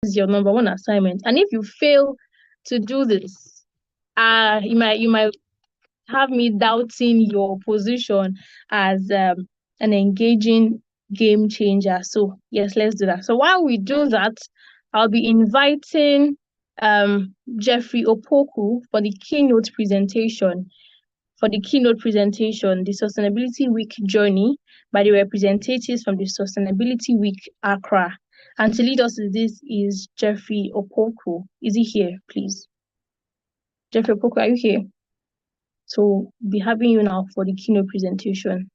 is your number one assignment. And if you fail to do this, you might have me doubting your position as an engaging game changer. So yes, let's do that. So while we do that, I'll be inviting Jeffrey Opoku for the keynote presentation. The Sustainability Week journey by the representatives from the Sustainability Week Accra. And to lead us in this is Jeffrey Opoku. Is he here, please? Jeffrey Opoku, are you here? So be having you now for the keynote presentation.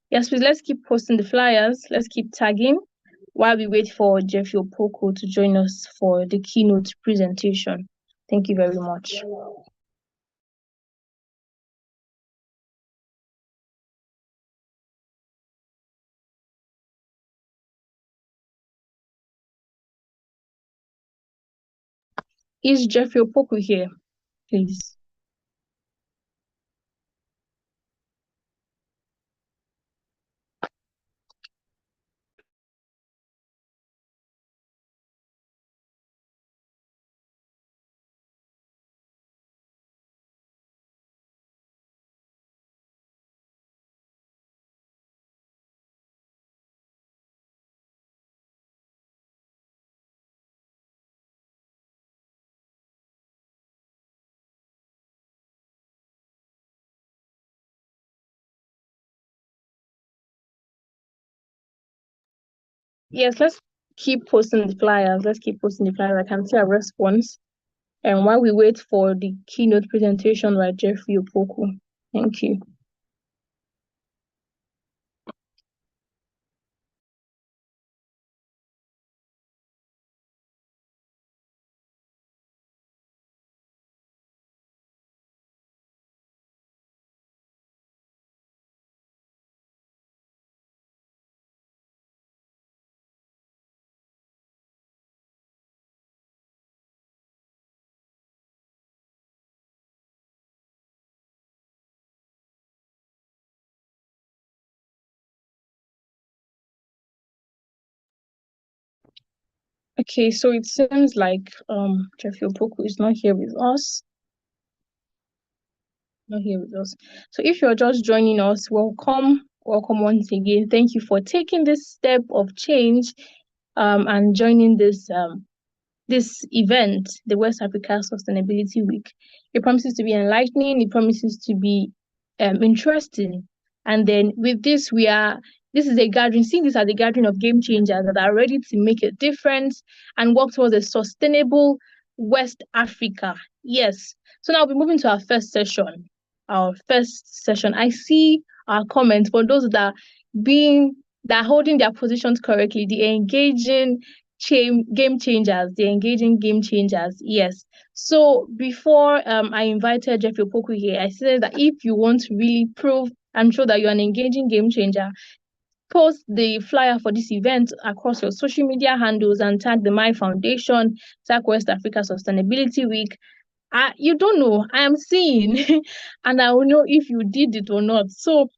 Yes, please, let's keep posting the flyers. Let's keep tagging while we wait for Jeffrey Opoku to join us for the keynote presentation. Thank you very much. Is Jeffrey Opoku here, please? Yes, let's keep posting the flyers. Let's keep posting the flyers. I can see a response. And while we wait for the keynote presentation by Jeffrey Opoku. Thank you. Okay, so it seems like Jeffrey Opoku is not here with us. So if you're just joining us, welcome once again. Thank you for taking this step of change and joining this event, the West Africa Sustainability Week. It promises to be enlightening, it promises to be interesting. And then with this, this is a gathering, seeing this as a gathering of game changers that are ready to make a difference and work towards a sustainable West Africa. Yes. So now we'll be moving to our first session. I see our comments for those that are holding their positions correctly, the engaging game changers. Yes. So before I invited Jeffrey Opoku here, I said that if you want to really prove and show that you're an engaging game changer, post the flyer for this event across your social media handles and tag the My Foundation, tag West Africa Sustainability Week. You don't know, I am seeing and I will know if you did it or not. So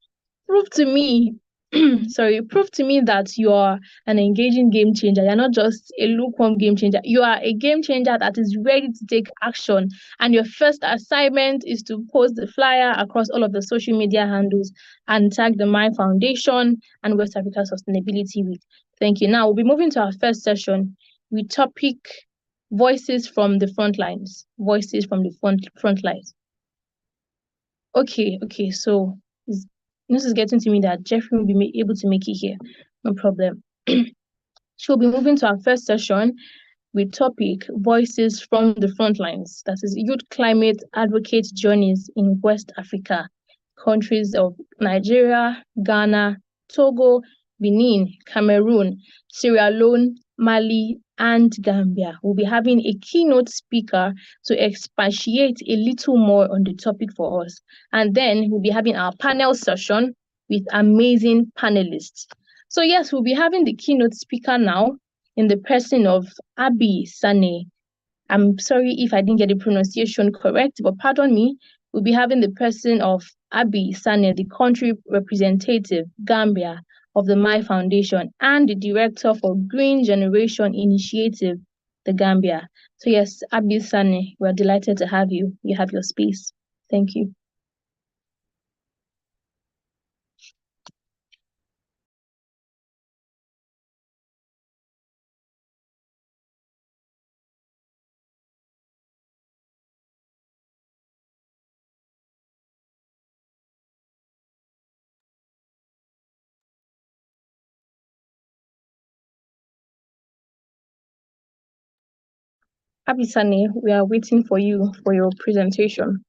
prove to me that you are an engaging game changer. You're not just a lukewarm game changer. You are a game changer that is ready to take action. And your first assignment is to post the flyer across all of the social media handles and tag the My Foundation and West Africa Sustainability Week. Thank you. Now we'll be moving to our first session with topic Voices from the Front Lines. Voices from the front lines. Okay, so this is getting to me that Jeffrey will be able to make it here. No problem. She'll be moving to our first session with topic Voices from the Front Lines. That is Youth Climate Advocate Journeys in West Africa, countries of Nigeria, Ghana, Togo, Benin, Cameroon, Sierra Leone, Mali, and Gambia. We'll be having a keynote speaker to expatiate a little more on the topic for us. And then we'll be having our panel session with amazing panelists. So yes, we'll be having the keynote speaker now in the person of Abi Sane. I'm sorry if I didn't get the pronunciation correct, but pardon me. We'll be having the person of Abi Sane, the country representative, Gambia, of the My Foundation and the director for Green Generation Initiative, the Gambia. So yes, Abi Sane, we're delighted to have you. You have your space. Thank you. Abi Sane, we are waiting for you for your presentation.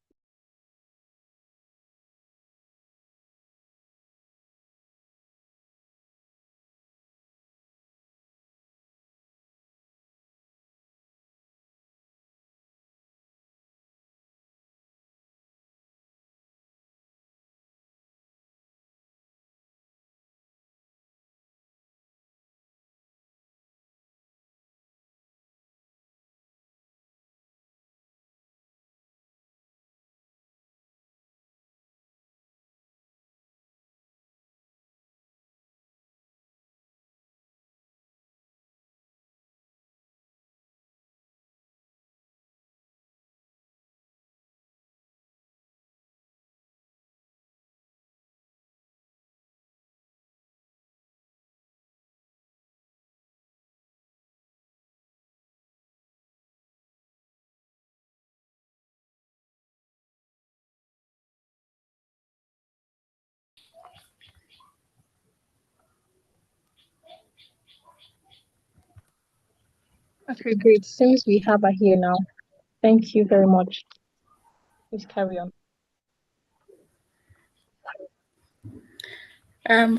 Okay, great. Since we have her here now, thank you very much. Please carry on.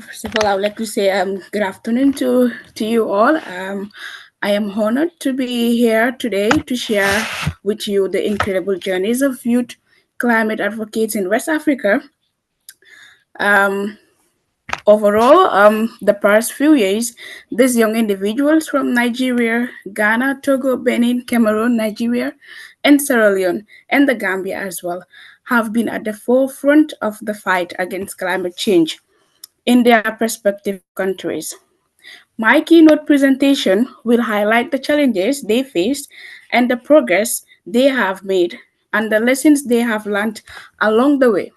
First of all, I would like to say good afternoon to you all. I am honored to be here today to share with you the incredible journeys of youth climate advocates in West Africa. Um, Overall, the past few years, these young individuals from Nigeria, Ghana, Togo, Benin, Cameroon, Nigeria, and Sierra Leone, and the Gambia as well, have been at the forefront of the fight against climate change in their respective countries. My keynote presentation will highlight the challenges they faced and the progress they have made and the lessons they have learned along the way.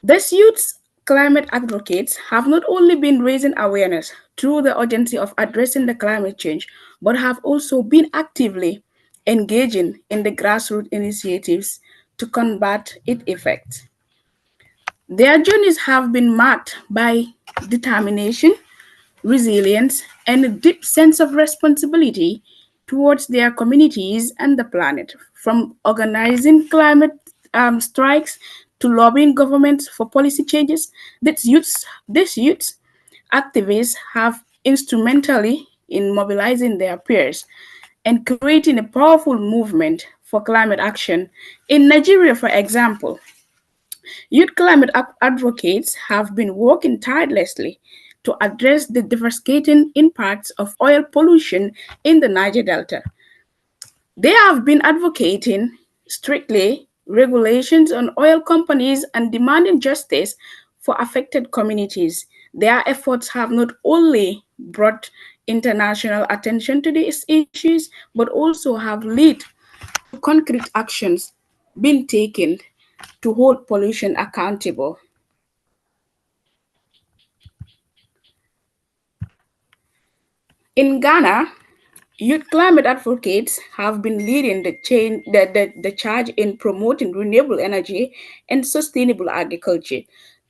These youth climate advocates have not only been raising awareness through the urgency of addressing the climate change, but have also been actively engaging in the grassroots initiatives to combat its effects. Their journeys have been marked by determination, resilience, and a deep sense of responsibility towards their communities and the planet, from organizing climate strikes to lobbying governments for policy changes. These youths activists have instrumentally in mobilizing their peers and creating a powerful movement for climate action. In Nigeria, for example, youth climate advocates have been working tirelessly to address the devastating impacts of oil pollution in the Niger Delta. They have been advocating strictly regulations on oil companies and demanding justice for affected communities. Their efforts have not only brought international attention to these issues, but also have led to concrete actions being taken to hold pollution accountable. In Ghana, youth climate advocates have been leading the charge in promoting renewable energy and sustainable agriculture.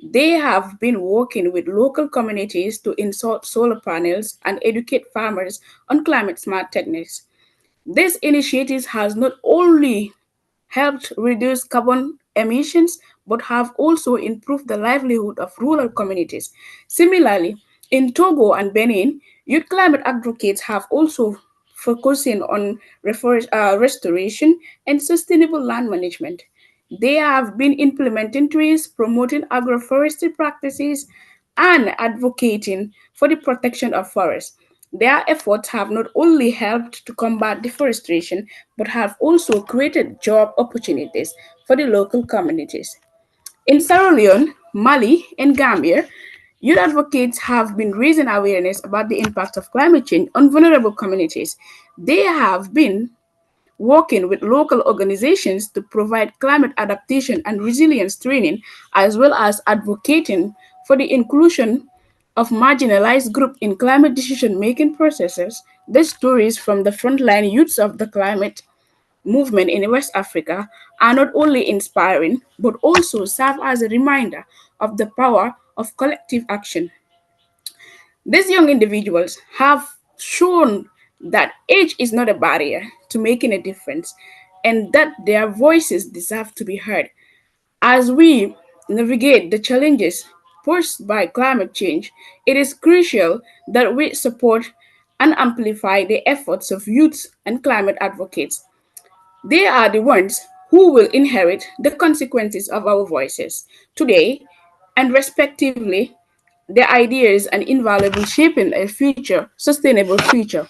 They have been working with local communities to install solar panels and educate farmers on climate smart techniques. This initiative has not only helped reduce carbon emissions but have also improved the livelihood of rural communities. Similarly, in Togo and Benin, youth climate advocates have also focusing on restoration and sustainable land management. They have been implementing trees, promoting agroforestry practices, and advocating for the protection of forests. Their efforts have not only helped to combat deforestation, but have also created job opportunities for the local communities. In Sierra Leone, Mali, and Gambia, Youth advocates have been raising awareness about the impact of climate change on vulnerable communities. They have been working with local organizations to provide climate adaptation and resilience training, as well as advocating for the inclusion of marginalized groups in climate decision-making processes. The stories from the frontline youths of the climate movement in West Africa are not only inspiring, but also serve as a reminder of the power of collective action. These young individuals have shown that age is not a barrier to making a difference and that their voices deserve to be heard. As we navigate the challenges posed by climate change, it is crucial that we support and amplify the efforts of youth and climate advocates. They are the ones who will inherit the consequences of our voices today and respectively their ideas and invaluable shaping a future, sustainable future.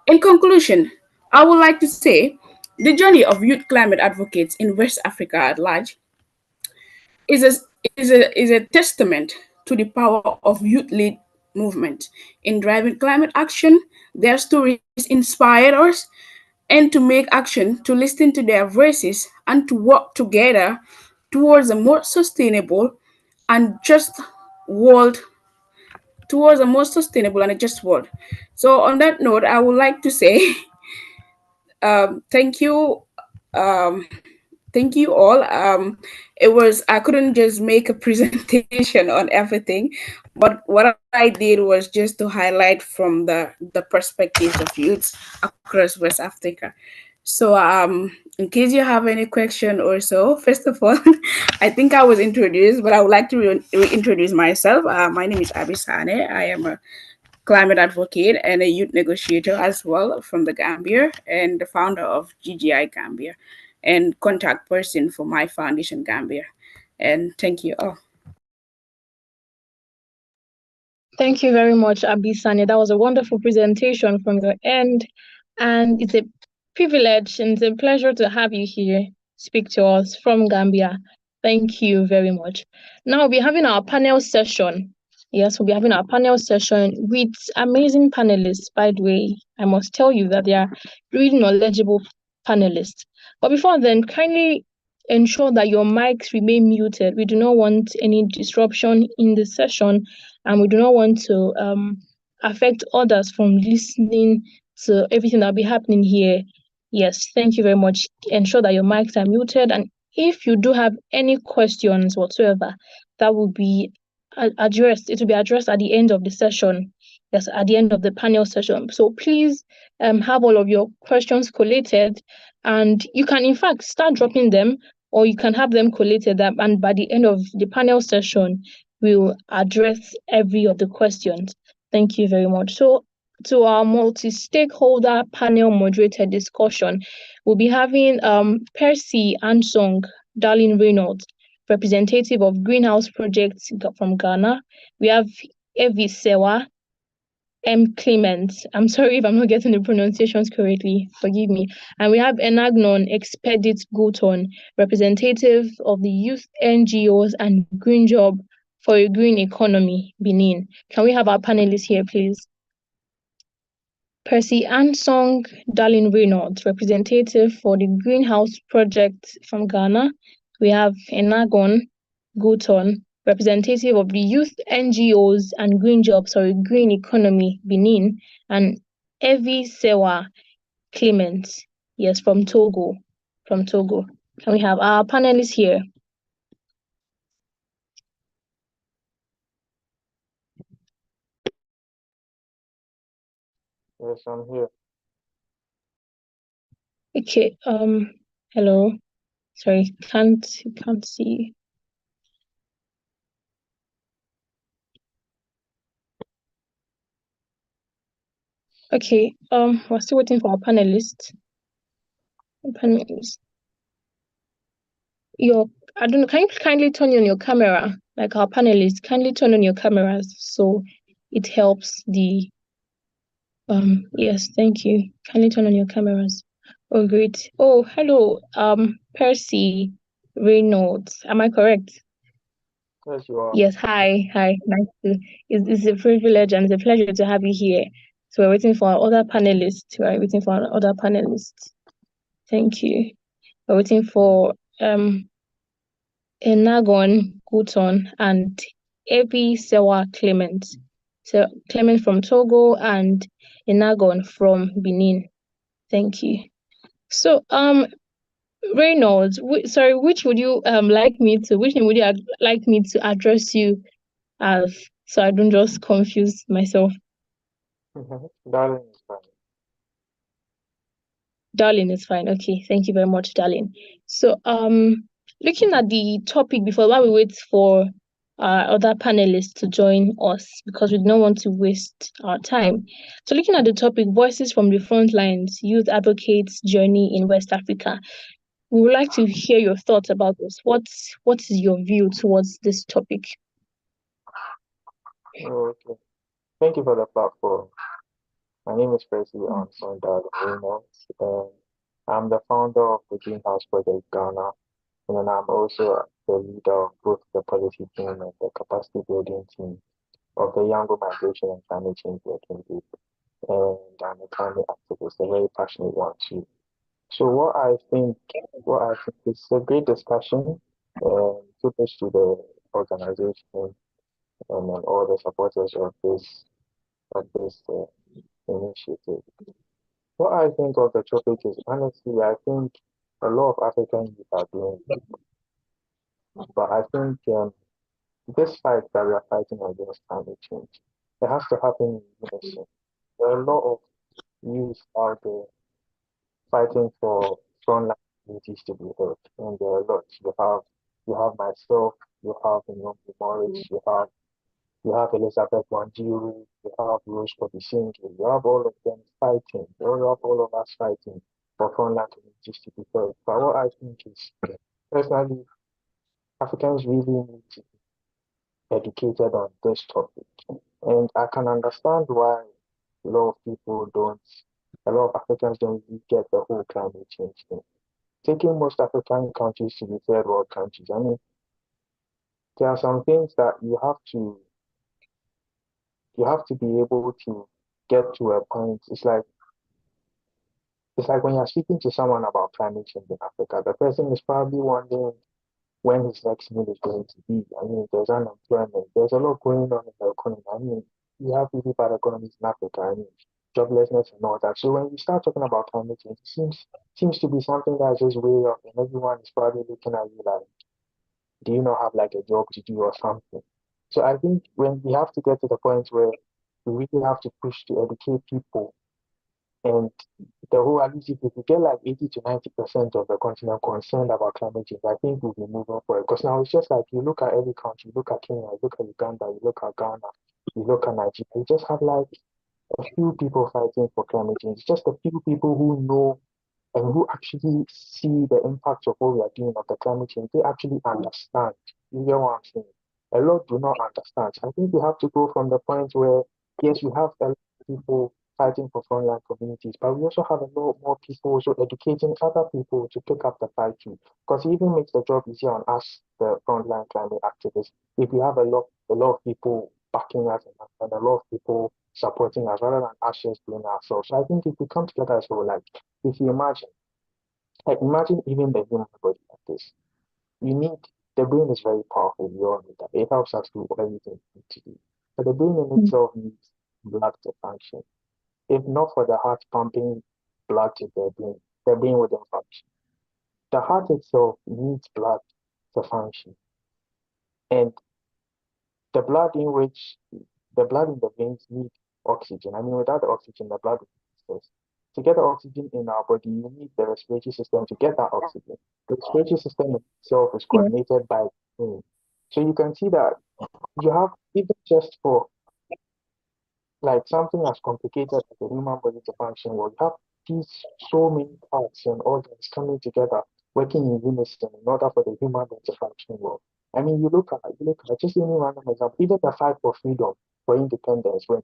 In conclusion, I would like to say the journey of youth climate advocates in West Africa at large is a testament to the power of youth led movement in driving climate action. Their stories inspire us and to make action, to listen to their voices, and to work together towards a more sustainable and just world towards a more sustainable and a just world. So, on that note, I would like to say thank you. Um, thank you all. It was, I couldn't just make a presentation on everything, but what I did was just to highlight from the perspectives of youths across West Africa. So, in case you have any question or so, first of all, I think I was introduced, but I would like to reintroduce myself. My name is Abisane. I am a climate advocate and a youth negotiator as well from the Gambia, and the founder of GGI Gambia and contact person for my foundation Gambia. And thank you all. Thank you very much, Abisane. That was a wonderful presentation from your end. And it's a privilege and it's a pleasure to have you here speak to us from Gambia. Thank you very much. Now we'll be having our panel session. Yes, we'll be having our panel session with amazing panelists. By the way, I must tell you that they are really knowledgeable panelists. But before then, kindly ensure that your mics remain muted. We do not want any disruption in the session, and we do not want to affect others from listening to everything that'll be happening here. Yes, thank you very much. Ensure that your mics are muted, and if you do have any questions whatsoever, that will be addressed. It will be addressed at the end of the session. Yes, at the end of the panel session. So please have all of your questions collated, and you can in fact start dropping them, or you can have them collated, and by the end of the panel session, we'll address every of the questions. Thank you very much. So to our multi-stakeholder panel moderated discussion, we'll be having Percy Ansong Darlene Reynolds, representative of Greenhouse Projects from Ghana. We have Evi Sewa M. Clement. I'm sorry if I'm not getting the pronunciations correctly. Forgive me. And we have Enagnon Expedit Gulton, representative of the youth NGOs and Green Job for a Green Economy, Benin. Can we have our panelists here, please? Percy Ansong Darlene Reynolds, representative for the Greenhouse Project from Ghana. We have Enagon Gulton, representative of the youth NGOs and Green Jobs or Green Economy, Benin, and Evi Sewa Clement, yes, from Togo. Can we have our panelists here? Yes, I'm here. Okay, hello. Sorry, can't see. Okay, we're still waiting for our panelists. I don't know, can you kindly turn on your camera? Like our panelists, kindly turn on your cameras so it helps the yes, thank you. Kindly turn on your cameras. Oh, great. Oh, hello, Percy Reynolds. Am I correct? Yes, you are. Yes, hi, hi. Nice to. It's a privilege and it's a pleasure to have you here. So we're waiting for our other panelists. We're waiting for our other panelists. Thank you. We're waiting for Enagon Guton and Ebi Sewa Clement. So Clement from Togo and Enagon from Benin. Thank you. So Reynolds, sorry, which would you which name would you like me to address you as, so I don't just confuse myself? Darling is fine. Darling is fine. Okay, thank you very much, darling. So looking at the topic before, while we wait for our other panelists to join us, because we don't want to waste our time. So looking at the topic, Voices from the Front Lines, Youth Advocates Journey in West Africa, we would like to hear your thoughts about this. What is your view towards this topic? Okay. Thank you for the platform. My name is Percy Anson Darling Reynolds, and I'm the founder of the Greenhouse Project Ghana, and then I'm also the leader of both the policy team and the capacity building team of the Yango Migration and Climate Change Working Group. And I'm a climate activist, a very passionate one too. So what I think is a great discussion. Kudos to the organization and then all the supporters of this initiative. What I think of the topic is honestly, I think a lot of African youth are doing it, but I think this fight that we are fighting against climate change, it has to happen in unison. There are a lot of youth out there fighting for frontline communities to be heard, and there are lots. You have myself, you have Morris, you have Elizabeth Wanjiru, you have Rose Kobisingi, you have all of them fighting, you have all of us fighting for frontline communities to be heard. But what I think is, personally, Africans really need to be educated on this topic. And I can understand why a lot of people don't, a lot of Africans don't really get the whole climate change thing. Taking most African countries to be third world countries, I mean, there are some things that you have to be able to get to a point. It's like when you're speaking to someone about climate change in Africa, the person is probably wondering when his next meal is going to be. I mean, there's unemployment, there's a lot going on in the economy. I mean, we have really bad economies in Africa. I mean, joblessness and all that. So when you start talking about climate change, it seems to be something that's just way off, and everyone is probably looking at you like, do you not have like a job to do or something? So I think when we have to get to the point where we really have to push to educate people and the whole, at least if we could get like 80 to 90% of the continent concerned about climate change, I think we'll be moving forward. Because now it's just like you look at every country, you look at Kenya, you look at Uganda, you look at Ghana, you look at Nigeria, you just have like a few people fighting for climate change. It's just a few people who know and who actually see the impact of what we are doing of the climate change. They actually understand. You get what I'm saying? A lot do not understand. So I think we have to go from the point where, yes, we have a lot of people fighting for frontline communities, but we also have a lot more people also educating other people to pick up the fight too. Because it even makes the job easier on us, the frontline climate activists, if we have a lot of people backing us and a lot of people supporting us rather than us just doing ourselves. So I think if we come together as well, like if you imagine, like imagine even the human body like this. You need the brain is very powerful, we all know that. It helps us do everything we need to do. But the brain in itself needs blood to function. If not for the heart pumping blood to the brain wouldn't function. The heart itself needs blood to function. And the blood in which the blood in the veins need oxygen. I mean, without the oxygen, the blood will exist. To get the oxygen in our body, you need the respiratory system to get that oxygen. The respiratory system itself is Yeah. coordinated by the brain. So you can see that you have, even just for like something as complicated as the human body to function well, you have these so many parts and organs coming together, working in unison in order for the human body to function well. I mean, you look at just any random example, even the fight for freedom, for independence, when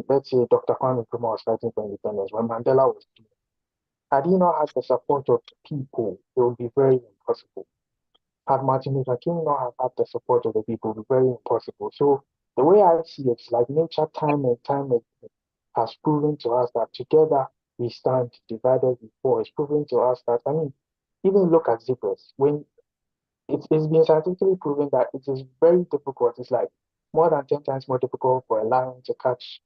let's say Dr. Kwame Nkrumah was fighting for independence, when Mandela was doing, had he not had the support of people, it would be very impossible. had Martin Luther King not have had the support of the people, it would be very impossible. So the way I see it is like nature time and time again has proven to us that together we stand, divided we fall. It's proven to us that, I mean, even look at zebras. When it's been scientifically proven that it is very difficult. It's like more than 10 times more difficult for a lion to catch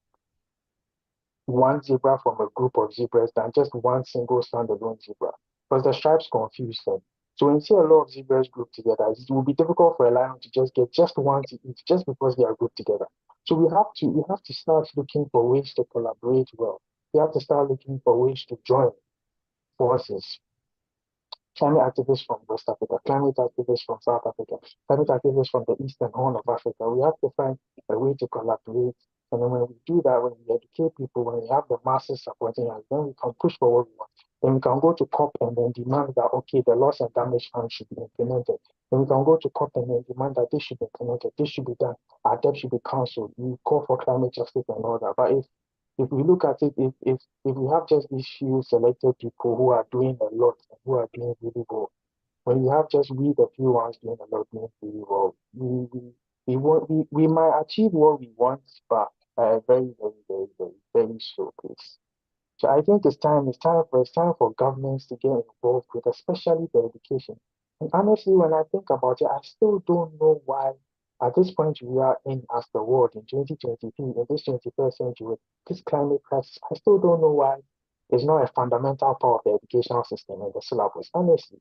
one zebra from a group of zebras than just one single standalone zebra, because the stripes confuse them. So when you see a lot of zebras grouped together, it will be difficult for a lion to just get just one to eat just because they are grouped together. So we have to start looking for ways to collaborate well. We have to start looking for ways to join forces. Climate activists from West Africa, climate activists from South Africa, climate activists from the Eastern Horn of Africa. We have to find a way to collaborate. And then when we do that, when we educate people, when we have the masses supporting us, then we can push for what we want. Then we can go to COP and then demand that, okay, the loss and damage fund should be implemented. Then we can go to COP and then demand that this should be implemented, this should be done, our debt should be cancelled. We call for climate justice and all that. But if we look at it, if we have just these few selected people who are doing a lot and who are doing really well, when you have just we the few ones doing a lot, doing really well, we might achieve what we want, but very, very, very, very, very slow pace. So I think it's time for governments to get involved with, especially the education. And honestly, when I think about it, I still don't know why at this point we are in as the world in 2023, in this 21st century, with this climate crisis. I still don't know why it's not a fundamental part of the educational system and the syllabus. Honestly,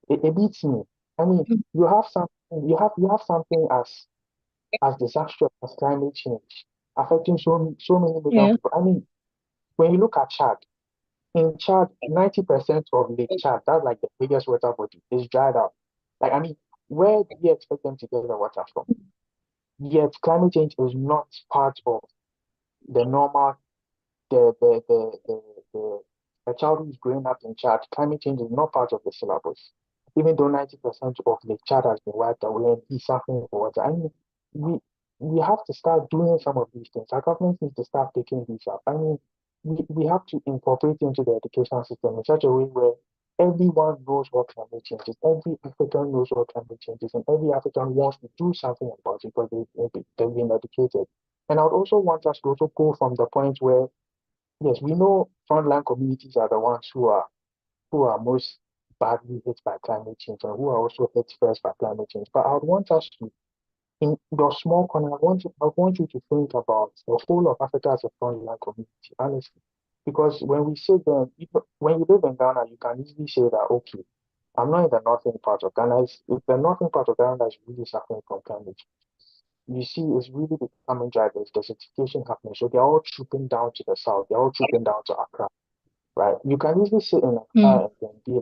it beats me. I mean, you have something as disastrous as climate change affecting so many million Yeah. people. I mean, when you look at Chad, in Chad, 90% of Lake Chad, that's like the biggest water body, is dried up. Like, I mean, where do you expect them to get the water from? Yet climate change is not part of the normal, the a child who's growing up in Chad, climate change is not part of the syllabus. Even though 90% of Lake Chad has been wiped away and he's suffering for water. I mean, we we have to start doing some of these things. Our government needs to start taking these up. I mean, we have to incorporate into the education system in such a way where everyone knows what climate change is. Every African knows what climate change is, and every African wants to do something about it because they've been educated. And I would also want us to also go from the point where, yes, we know frontline communities are the ones who are most badly hit by climate change and who are also hit first by climate change. But I would want us to, in your small corner, I want you to think about the whole of Africa as a frontline community, honestly. Because when we say them, when you live in Ghana, you can easily say that, okay, I'm not in the northern part of Ghana. If the northern part of Ghana is really suffering from climate change, you see, it's really becoming dry. There's desertification happening. So they're all trooping down to the south. They're all trooping down to Accra, right? You can easily sit in Mm. Accra and then be,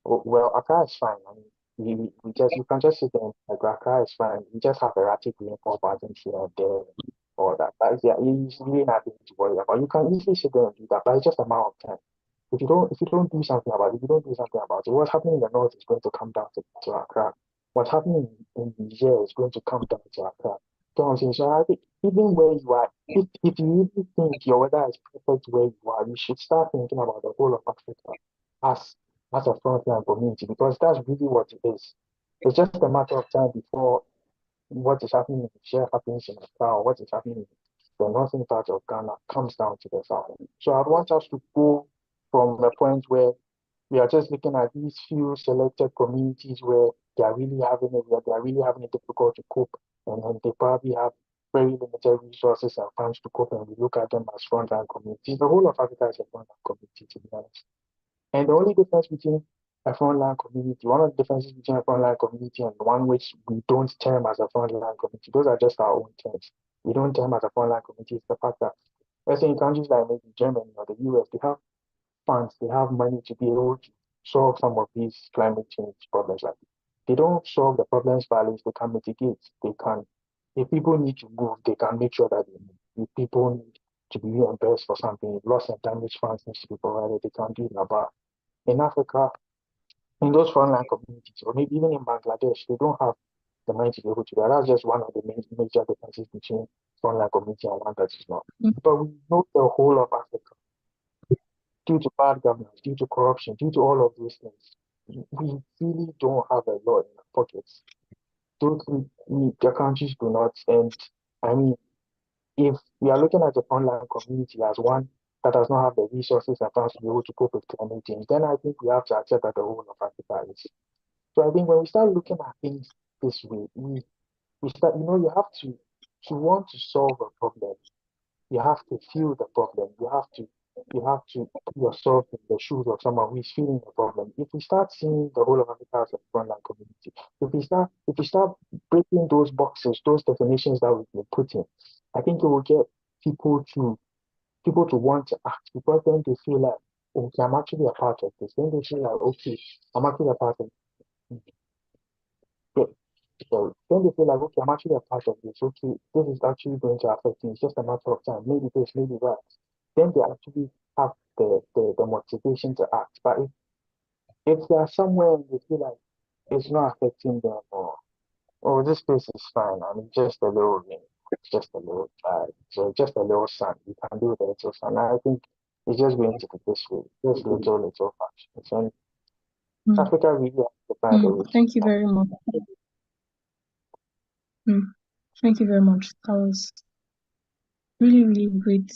oh, well, Accra is fine. I mean, you can just sit there and like, Accra is fine. You just have erratic rainfall patterns here and there, all that. Yeah, it's really nothing to worry about. You can easily sit there and do that, but it's just a matter of time. If you don't do something about it, if you don't do something about it, what's happening in the north is going to come down to Accra. What's happening in Niger is going to come down to Accra. So I'm saying, so I think even where you are, if you really think your weather is perfect where you are, you should start thinking about the whole of Africa as as a frontline community, because that's really what it is. It's just a matter of time before what is happening in Niger happens in Accra, or what is happening in the northern part of Ghana comes down to the south. So I'd want us to go from a point where we are just looking at these few selected communities where they are really having it difficult to cope, and they probably have very limited resources and funds to cope, and we look at them as frontline communities. The whole of Africa is a frontline community, to be honest. And the only difference between a frontline community, one of the differences between a frontline community and one which we don't term as a frontline community, those are just our own terms. We don't term as a frontline community, it's the fact that, let's say in countries like maybe Germany or the US, they have funds, they have money to be able to solve some of these climate change problems. Like, they don't solve the problems by they can mitigate. They can, if people need to move, they can make sure that they move. If people need to be reimbursed for something, if loss and damage funds needs to be provided, they can do that. But in Africa, in those frontline communities, or maybe even in Bangladesh, they don't have the money to be able to do that. That's just one of the major differences between frontline community and one that is not. Mm. But we know the whole of Africa, due to bad governance, due to corruption, due to all of those things, we really don't have a lot pockets. The countries do not. And I mean, if we are looking at the online community as one that does not have the resources and funds to be able to cope with climate change, then I think we have to accept that the whole of Africa is. So I think when we start looking at things this way, we start, you have to want to solve a problem, you have to feel the problem. You have to put yourself in the shoes of someone who is feeling the problem. If we start seeing the whole of Africa as a frontline community, if we start breaking those boxes, those definitions that we've been putting, I think it will get people to want to act, because then they feel like, okay, I'm actually a part of this. Then they feel like, okay, I'm actually a part of it. So then they feel like, okay, I'm actually a part of this. Okay, this is actually going to affect me. It's just a matter of time. Maybe this, maybe that. Then they actually have the motivation to act. But if they are somewhere and they feel like it's not affecting them, or oh, this place is fine, I mean, just a little rain, it's just a little tide, so just a little sun, you can do the little sun. I think it's just going to be this way, just little actions. And Mm. Africa really has to find a way. Thank you very much. Thank you very much. That was really, really great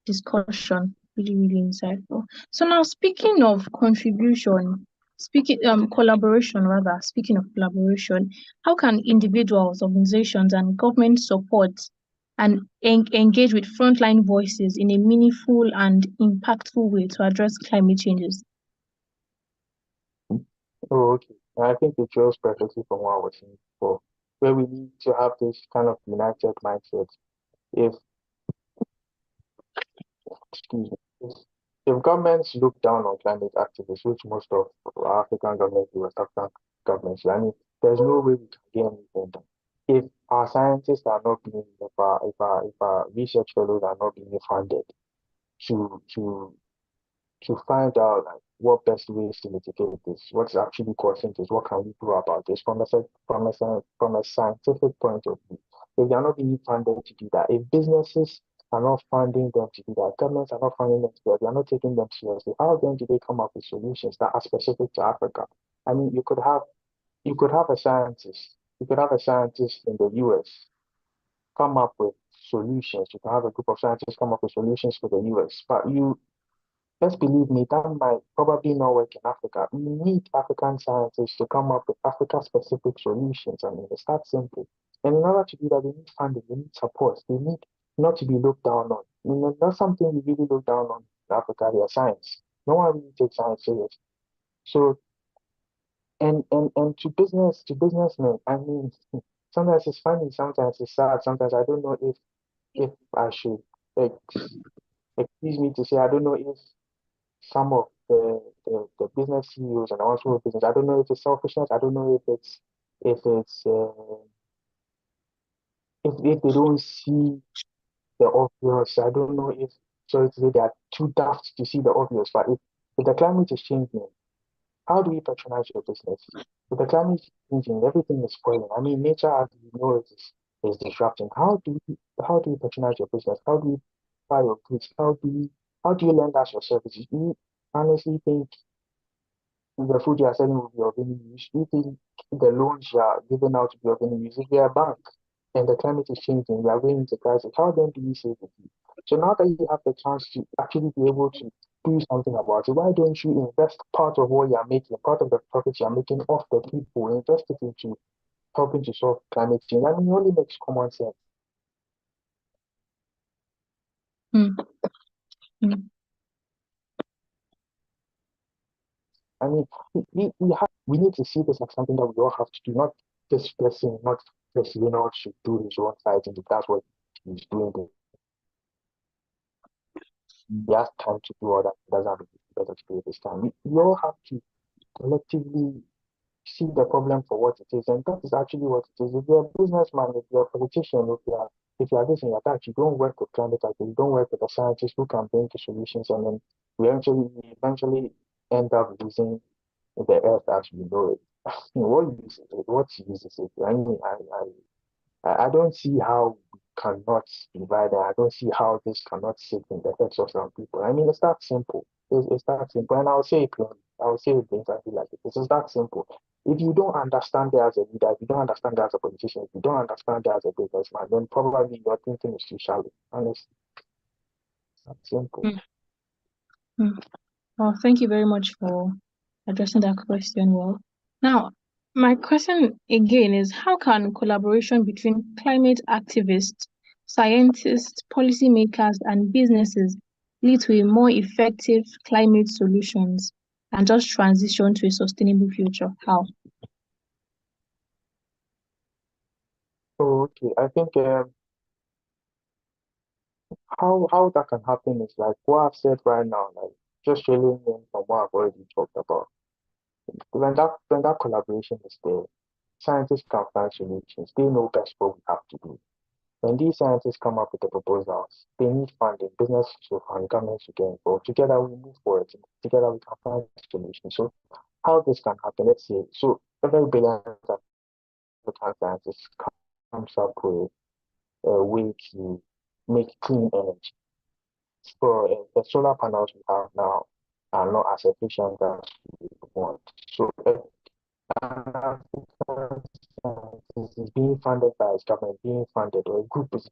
discussion. Really, really insightful. So now, speaking of collaboration rather. Speaking of collaboration, how can individuals, organizations, and government support and engage with frontline voices in a meaningful and impactful way to address climate changes? Oh, okay. I think it shows perfectly from what I was saying before, where we need to have this kind of united mindset. If, excuse me, if governments look down on climate activists, which most of our African governments do, West African governments, I mean, there's no way we can get anything done. If our scientists are not being, if our research fellows are not being funded to find out like what best ways to mitigate this, what's actually causing this, what can we do about this from a scientific point of view. If they're not being funded to do that, if businesses are not funding them to do that, governments are not funding them to do that, they're not taking them seriously, how then do they come up with solutions that are specific to Africa? I mean, you could have a scientist, in the US come up with solutions. You can have a group of scientists come up with solutions for the US, but just believe me, that might probably not work in Africa. We need African scientists to come up with Africa-specific solutions. I mean, it's that simple. And in order to do that, they need funding, they need support, they need not to be looked down on. That's something we really look down on in Africa here, science. No one really takes science serious. So, and to businessmen, I mean, sometimes it's funny, sometimes it's sad, sometimes I don't know if I should, excuse me to say, I don't know if some of the business CEOs and also business. I don't know if it's selfishness. I don't know if they don't see the obvious. I don't know if, sorry to say, they are too daft to see the obvious. But if the climate is changing, how do we patronize your business? If the climate is changing, everything is spoiling. I mean, nature, as we know, is disrupting. How do we patronize your business? How do we buy your goods? How do you lend us your services? Do you honestly think the food you are selling will be of any use? Do you think the loans you are giving out will be of any use? If we are a bank and the climate is changing, we are going into crisis, how then do we save the food? So now that you have the chance to actually be able to do something about it, why don't you invest part of what you are making, part of the profits you are making off the people, invest it into helping to solve climate change? I mean, it only makes common sense. Mm. Mm. I mean, we need to see this as something that we all have to do, not this person, not this, should do his own fighting if that's what he's doing. He has time to do all that. He doesn't have to better to do this time. We all have to collectively see the problem for what it is, and that is actually what it is. If you're a businessman, if you're a politician, if you are this and you're that, you don't work with climate activists, you don't work with the scientists who can bring the solutions, and then we eventually end up losing the earth as we know it. What use is it? I mean, I don't see how we cannot divide, and I don't see how this cannot sit in the heads of some people. I mean, it's that simple. It's that simple, and I'll say it plainly. I'll say it exactly like it. It's that simple. If you don't understand it as a leader, if you don't understand it as a politician, if you don't understand it as a businessman, then probably your thinking is too shallow. Honestly, that's simple. Mm. Mm. Well, thank you very much for addressing that question well. Now, my question again is how can collaboration between climate activists, scientists, policymakers, and businesses lead to a more effective climate solutions and just transition to a sustainable future? How? So, okay, I think how that can happen is like what I've said right now, like just trailing in from what I've already talked about. When that collaboration is there, scientists can find solutions. They know best what we have to do. When these scientists come up with the proposals, they need funding, business to fund, governments to get involved. Together we move forward. Together we can find solutions. So how this can happen, let's say, so a very brilliant African scientist comes up with a way to make clean energy. So the solar panels we have now are not as efficient as we want. So is being funded by its government, being funded, or group of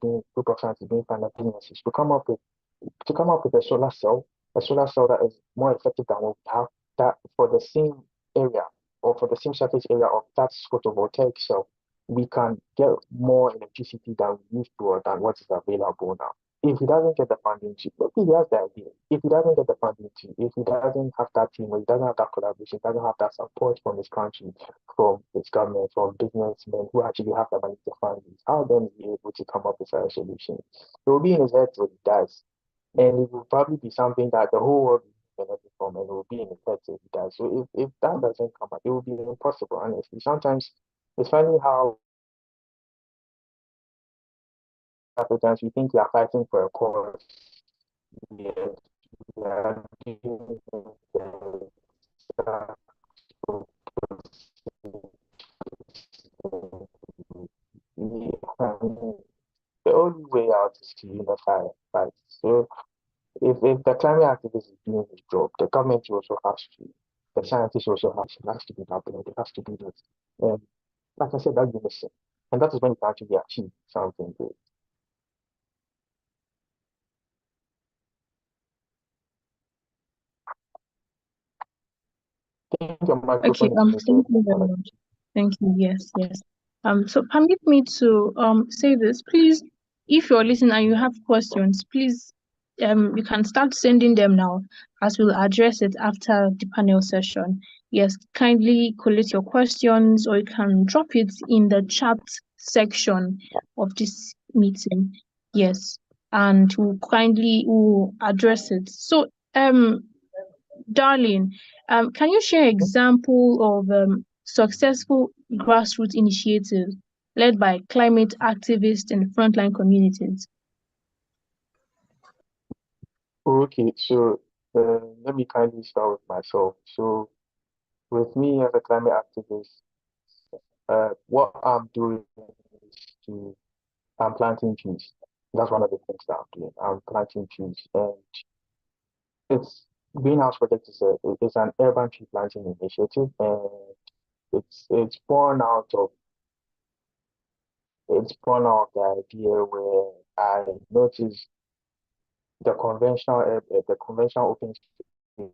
scientists being funded businesses to come up with a solar cell that is more effective than what we have, that for the same area or for the same surface area of that photovoltaic cell, we can get more electricity than we used to or than what is available now. If he doesn't get the funding to, maybe he has the idea. If he doesn't get the funding to, if he doesn't have that team, or he doesn't have that collaboration, doesn't have that support from his country, from his government, from businessmen who actually have the money to fund it, how then is he able to come up with a solution? It will be in his head till he dies. And it will probably be something that the whole world will benefit from and it will be in his head till he dies. So if that doesn't come up, it will be impossible, honestly. Sometimes it's funny how Africans we think we are fighting for a cause. Yes, we are doing the the only way out is to unify and fight. So if the climate activist is doing his job, the government also has to, the scientists also has to be happening. It has to be this. Like I said, that unison. And that is when you can actually achieve something good. I think your Okay, microphone is muted. thank you very much. Thank you. Yes, yes. So permit me to say this, please. If you're listening and you have questions, please you can start sending them now, as we'll address it after the panel session. Yes, kindly collect your questions, or you can drop it in the chat section of this meeting. Yes, and we'll address it. So Darling, can you share example of successful grassroots initiatives led by climate activists and frontline communities? Okay, so let me kindly start with myself. So with me as a climate activist, what I'm doing is I'm planting trees. That's one of the things that I'm doing. I'm planting trees, and it's Greenhouse Project is an urban tree planting initiative, and it's born out of the idea where I noticed the conventional open space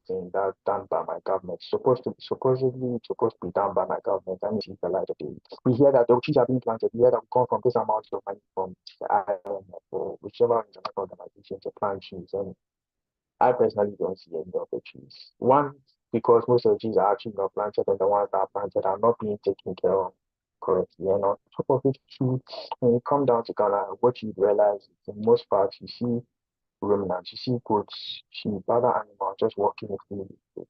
thing that's done by my government. Supposedly it's supposed to be done by my government and it's the light of day. We hear that the trees are being planted. We hear that we come from this amount of money from the IMF or whichever international organization to plant trees. And I personally don't see any of the trees. One, because most of the trees are actually not planted and the ones that are planted are not being taken care of correctly. And on top of it, too, when you come down to Ghana, what you realize is in most parts you see ruminants, you see goats, sheep, other animals just walking freely, with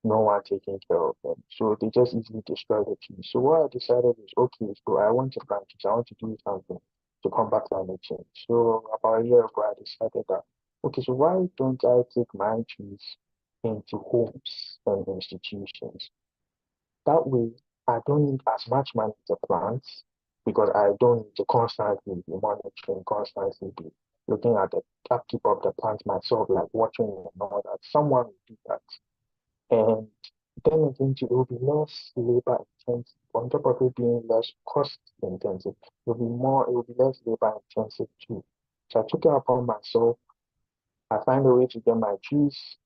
no one taking care of them. So they just easily destroy the trees. So what I decided is, okay, so I want to plant trees. I want to do something to combat climate change. So about a year ago, I decided that, okay, so why don't I take my trees into homes and institutions? That way, I don't need as much money to plant because I don't need to constantly be monitoring, constantly be looking at the upkeep of the plant myself, like watching and all that. Someone will do that. And then again, it will be less labor intensive. On top of it being less cost intensive, it will be less labor intensive too. So I took it upon myself. I find a way to get my trees,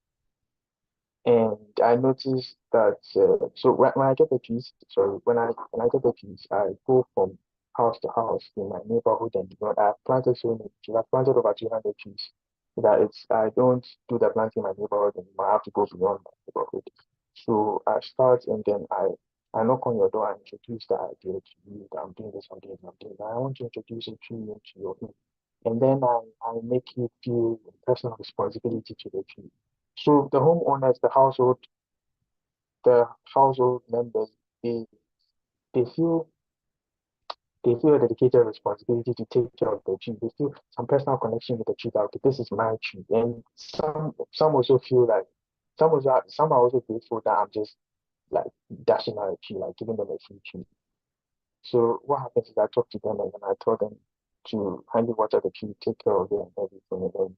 and I noticed that so when I get the keys, sorry, when I get the keys, I go from house to house in my neighborhood, and I've planted so many trees. I've planted over 200 trees. So that I don't do the planting in my neighborhood anymore. I have to go beyond my neighborhood. So I start, and then I knock on your door and introduce the idea to you that I'm doing this, I'm doing this, I'm doing that. I want to introduce a tree into your home. And then I make you feel personal responsibility to the tree. So the homeowners, the household members, they they feel they feel a dedicated responsibility to take care of the tree. They feel some personal connection with the tree that okay, this is my tree. And some also feel like some are also grateful that I'm just like dashing out a tree, like giving them a free tree. So what happens is I talk to them and then I tell them to kindly water the tree, take care of it and everything.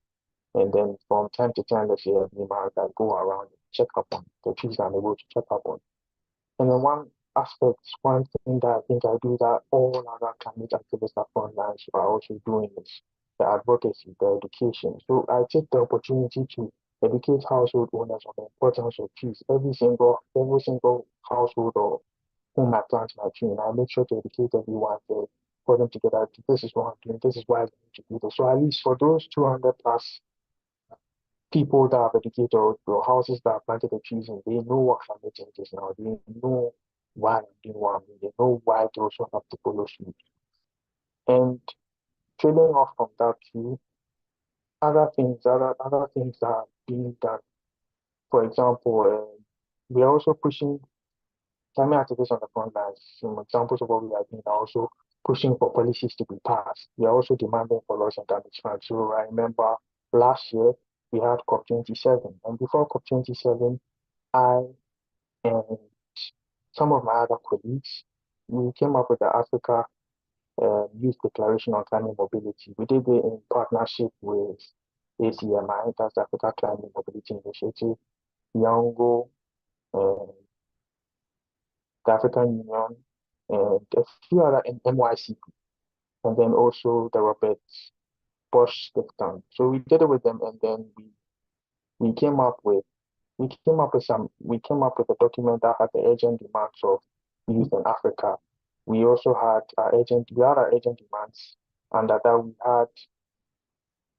And then from time to time, let's say every month, I go around and check up on the trees I'm able to check up on. And then one thing that I think I do that all other climate activists at frontlines are also doing is the advocacy, the education. So I take the opportunity to educate household owners on the importance of trees. Every single household or whom I plant my tree, and I make sure to educate everyone there for them to get out. This is what I'm doing. This is why I need to do this. So at least for those 200 plus people that have educated or houses that have planted the trees and they know what climate change is now. They know why I'm doing what I'm doing. They know why they also have to follow suit. And trailing off from that too, other things that are being done. For example, we are also pushing climate activists on the front lines. Some examples of what we are doing are also pushing for policies to be passed. We are also demanding for loss and damage funds. So I remember last year we had COP27, and before COP27, I and some of my other colleagues, we came up with the Africa Youth Declaration on Climate Mobility. We did it in partnership with ACMI, that's the Africa Climate Mobility Initiative, Yango, uh, the African Union, and a few other NYCP, and then also the Robert Bosch Tank. So we did it with them, and then we came up with we came up with a document that had the urgent demands of youth in Africa. We also had our urgent demands, and that we had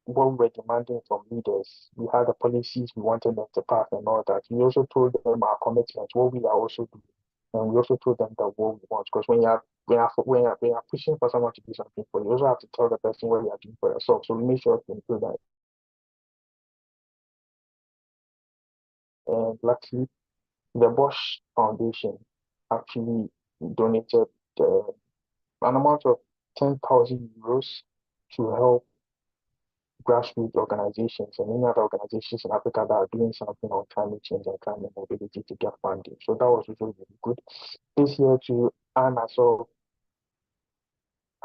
what we were demanding from leaders. We had the policies we wanted them to pass and all that. We also told them our commitments, what we are also doing. And we also told them that what we want. Because when you're pushing for someone to do something for you, you also have to tell the person what you are doing for yourself. So we made sure to include that. And luckily, the Bosch Foundation actually donated an amount of 10,000 euros to help grassroots organizations and any other organizations in Africa that are doing something on climate change and climate mobility to get funding. So that was really, really good. This year too, I myself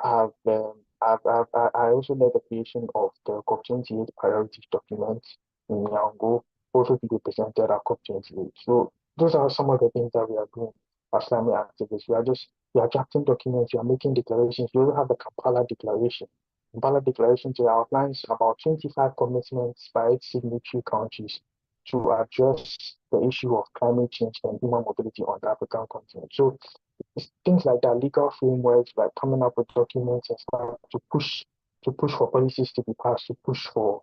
have I also led the creation of the COP28 priorities document in Yango, also to be presented at COP28. So those are some of the things that we are doing as climate activists. We are drafting documents, we are making declarations. We also have the Kampala Declaration. Kampala Declaration outlines about 25 commitments by its signatory countries to address the issue of climate change and human mobility on the African continent. So things like that, legal frameworks, like coming up with documents and stuff to push for policies to be passed, to push for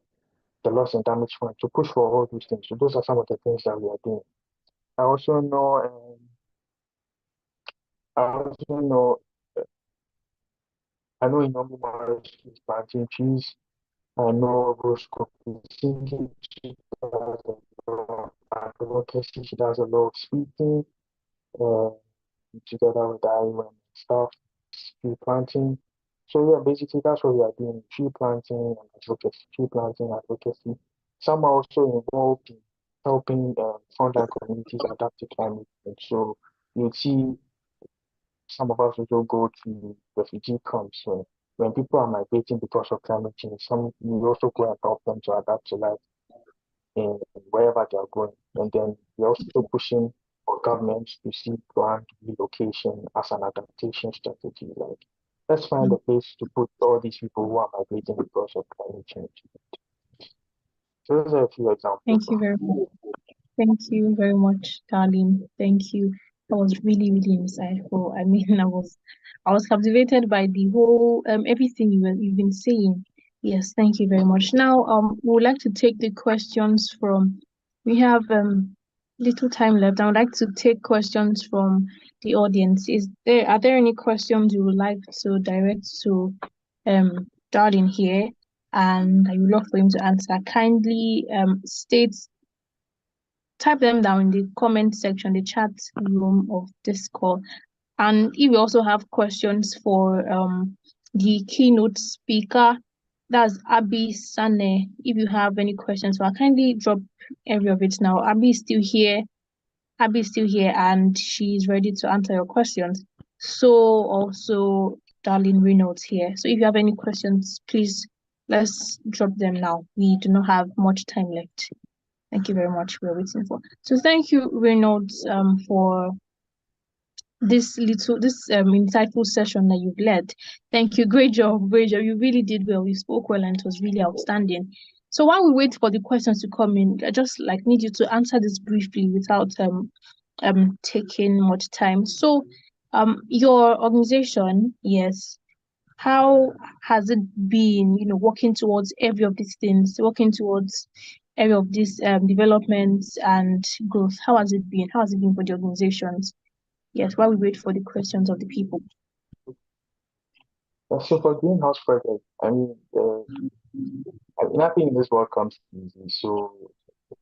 the loss and damage fund, to push for all those things. So those are some of the things that we are doing. I also know, I also know, I know Inomi Morris is planting trees. I know Roscoe is singing. She does a lot of advocacy. She does a lot of speaking. Uh, Together with the IUM and stuff, tree planting. So yeah, basically that's what we are doing, tree planting and advocacy, tree planting advocacy. Some are also involved in helping frontline communities adapt to climate change. So you see some of us also go to refugee camps when people are migrating because of climate change, you also go and help them to adapt to life in wherever they are going. And then we're also pushing for governments to seek land relocation as an adaptation strategy. Like, let's find a place to put all these people who are migrating because of climate change. So those are a few examples. Thank you very much. Thank you very much, Darlene. Thank you. That was really, really insightful. I mean, I was captivated by the whole everything you've been saying. Yes, thank you very much. Now, we would like to take the questions from. We have little time left. I would like to take questions from the audience. Are there any questions you would like to direct to Darlene here? And I would love for him to answer. Kindly type them down in the comment section, the chat room of this call. And if you also have questions for the keynote speaker, that's Abby Sane. If you have any questions, well, kindly drop every of it now. Abby is still here. And she's ready to answer your questions. So also Darlene Reynolds here. So if you have any questions, please let's drop them now. We do not have much time left. Thank you very much. We're waiting for. So thank you, Reynolds, for this insightful session that you've led. Thank you. Great job. Great job. You really did well. You spoke well and it was really outstanding. So while we wait for the questions to come in, I just need you to answer this briefly without taking much time. So your organization, yes, how has it been, working towards every of these things, working towards every of these developments and growth? How has it been? How has it been for the organizations? Yes, while we wait for the questions of the people. So for greenhouse project, I mean, nothing in this world comes easy. So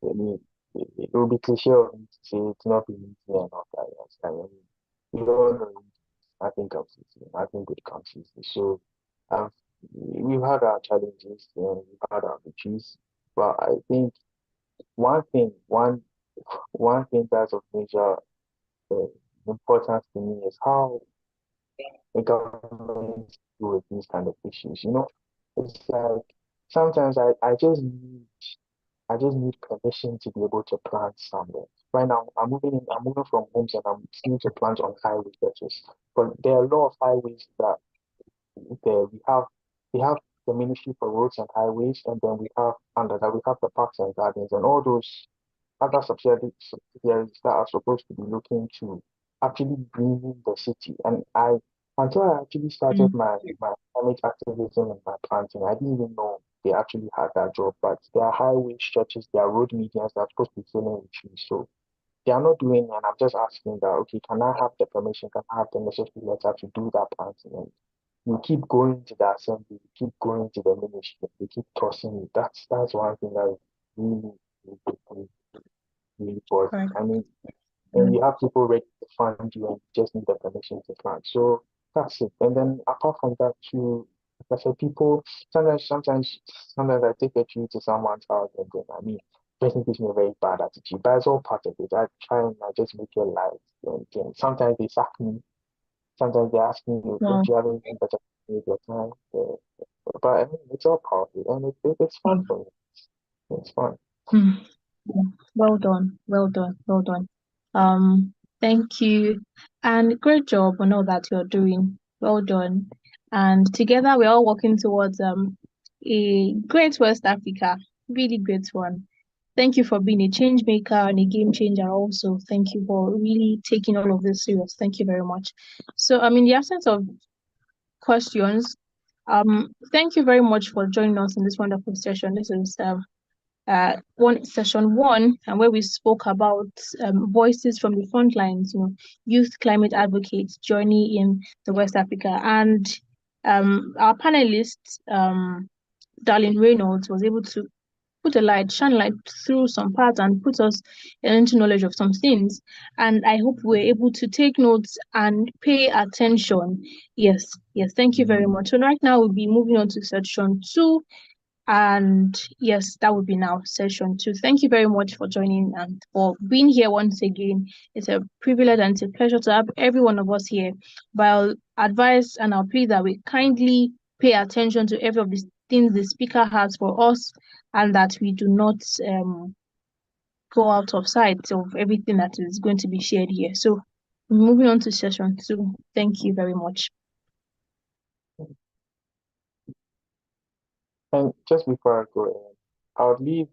I mean, it will be cliche of me to say it's not easy and not that. Yes. I mean, we all know nothing comes easy. Nothing good comes easy. So we've had our challenges and we've had our victories. But I think one thing that's of major importance to me is how the government deal with these kind of issues. It's like sometimes I just need permission to be able to plant somewhere. Right now, I'm moving from homes and I'm still to plant on highway stretches. But there are a lot of highways that we have the Ministry for Roads and Highways, and then under that we have the Parks and Gardens and all those other subsidiaries that are supposed to be looking to actually bring in the city. And until I actually started my climate activism and my planting, I didn't even know they actually had that job. But there are highway stretches, there are road medians that are supposed to be filling with trees. So they are not doing it, and I'm just asking that, okay, can I have the permission, can I have the necessary letter to do that planting? And you keep going to the assembly, you keep going to the ministry, you keep tossing it. That's one thing that really, really bothers. Right. I mean, and you have people ready to fund you and you just need the permission to plant. So that's it. And then apart from that too, like I said, people sometimes I take a trip to someone's house and then I mean person gives me a very bad attitude. But it's all part of it. I try and I just make it light. And then sometimes they sack me. Sometimes they ask me, don't you have anything better to do with your time? But I mean, it's all part of it, and it's fun for me. It's fun. Well done. Thank you, and great job on all that you're doing. Well done. And together we're all working towards a great West Africa, really great one. Thank you for being a change maker and a game changer also. Thank you for really taking all of this serious. Thank you very much. So in the absence of questions, thank you very much for joining us in this wonderful session. This is session one, and where we spoke about voices from the front lines, youth climate advocates journey in the West Africa. And our panelist, Darlene Reynolds, was able to shine light through some parts and put us into knowledge of some things. And I hope we're able to take notes and pay attention. Yes, thank you very much. So right now we'll be moving on to session 2. And yes, that would be now session 2. Thank you very much for joining and for being here once again. It's a privilege and it's a pleasure to have every one of us here. But I'll advise and I'll plead that we kindly pay attention to every of the things the speaker has for us, and that we do not go out of sight of everything that is going to be shared here. So moving on to session 2. Thank you very much. And just before I go in, I'll leave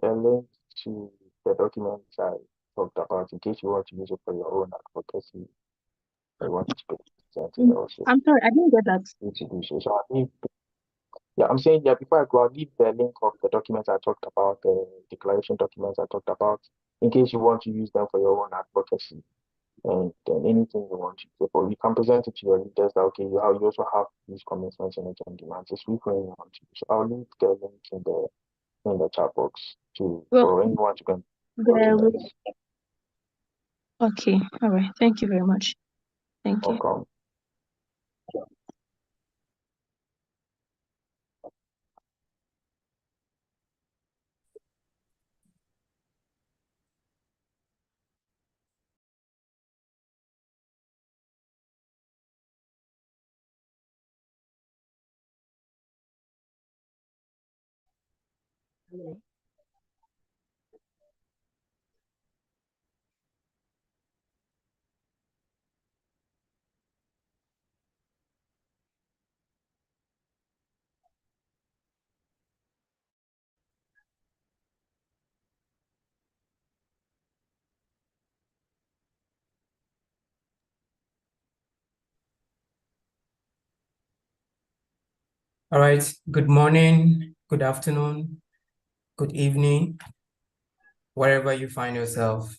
a link to the documents I talked about in case you want to use it for your own advocacy. I want to present it also. I'm sorry, I didn't get that. You to do so. So I'll leave, I'm saying, before I go, I'll leave the link of the documents I talked about, the declaration documents I talked about, in case you want to use them for your own advocacy. And then anything you want to do, or you can present it to your leaders that, okay, you also have these commitments and demands. It's free for anyone to. So I'll leave the link in the chat box for anyone to go. Okay, all right. Thank you very much. Thank you. Welcome. All right, good morning, good afternoon, good evening, wherever you find yourself.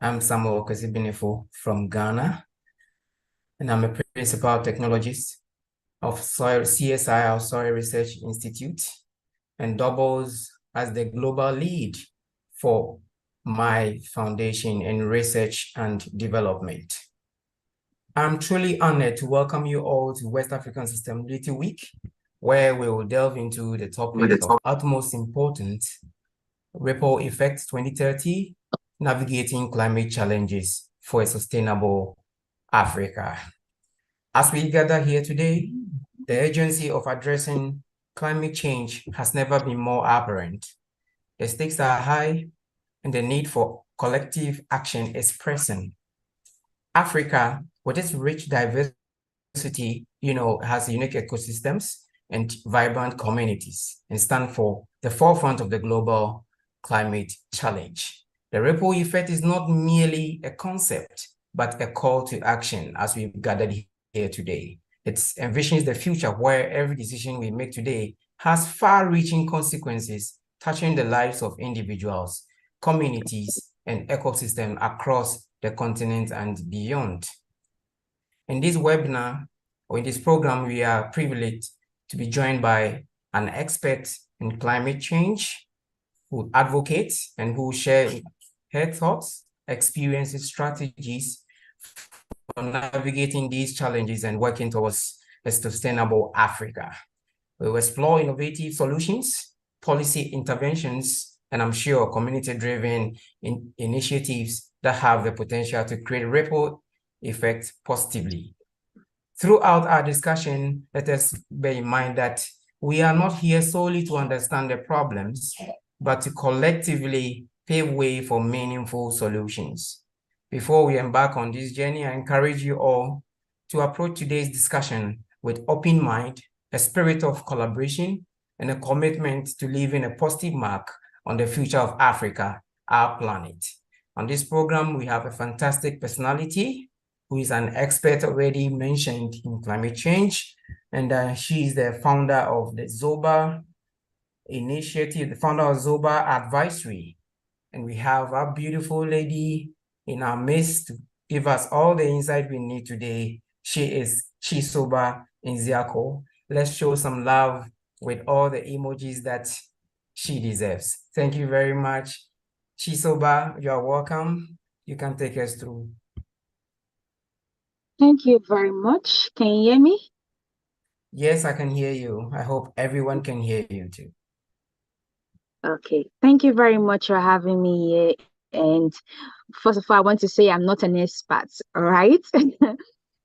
I'm Samuel Okazibinefo from Ghana, and I'm a principal technologist of CSI, our Soil Research Institute, and doubles as the global lead for my foundation in research and development. I'm truly honored to welcome you all to West African Sustainability Week, where we will delve into the topic of utmost importance, Ripple Effect 2030, Navigating Climate Challenges for a Sustainable Africa. As we gather here today, the urgency of addressing climate change has never been more apparent. The stakes are high, and the need for collective action is pressing. Africa, with its rich diversity, has unique ecosystems and vibrant communities, and stand for the forefront of the global climate challenge. The ripple effect is not merely a concept, but a call to action as we've gathered here today. It envisions the future where every decision we make today has far-reaching consequences touching the lives of individuals, communities, and ecosystems across the continent and beyond. In this webinar, or in this program, we are privileged to be joined by an expert in climate change who advocates and who share her thoughts, experiences, strategies for navigating these challenges and working towards a sustainable Africa. We will explore innovative solutions, policy interventions, and I'm sure community-driven initiatives that have the potential to create ripple effect positively. Throughout our discussion, let us bear in mind that we are not here solely to understand the problems, but to collectively pave way for meaningful solutions. Before we embark on this journey, I encourage you all to approach today's discussion with open mind, a spirit of collaboration, and a commitment to leaving a positive mark on the future of Africa, our planet. On this program, we have a fantastic personality who is an expert already mentioned in climate change, and she is the founder of the Zoba Initiative, the founder of Zoba Advisory. And we have a beautiful lady in our midst to give us all the insight we need today. She is Chisoba Nziako. Let's show some love with all the emojis that she deserves. Thank you very much. Chisoba, you are welcome. You can take us through. Thank you very much. Can you hear me? Yes, I can hear you. I hope everyone can hear you too. Okay. Thank you very much for having me here. And first of all, I want to say I'm not an expert, all right?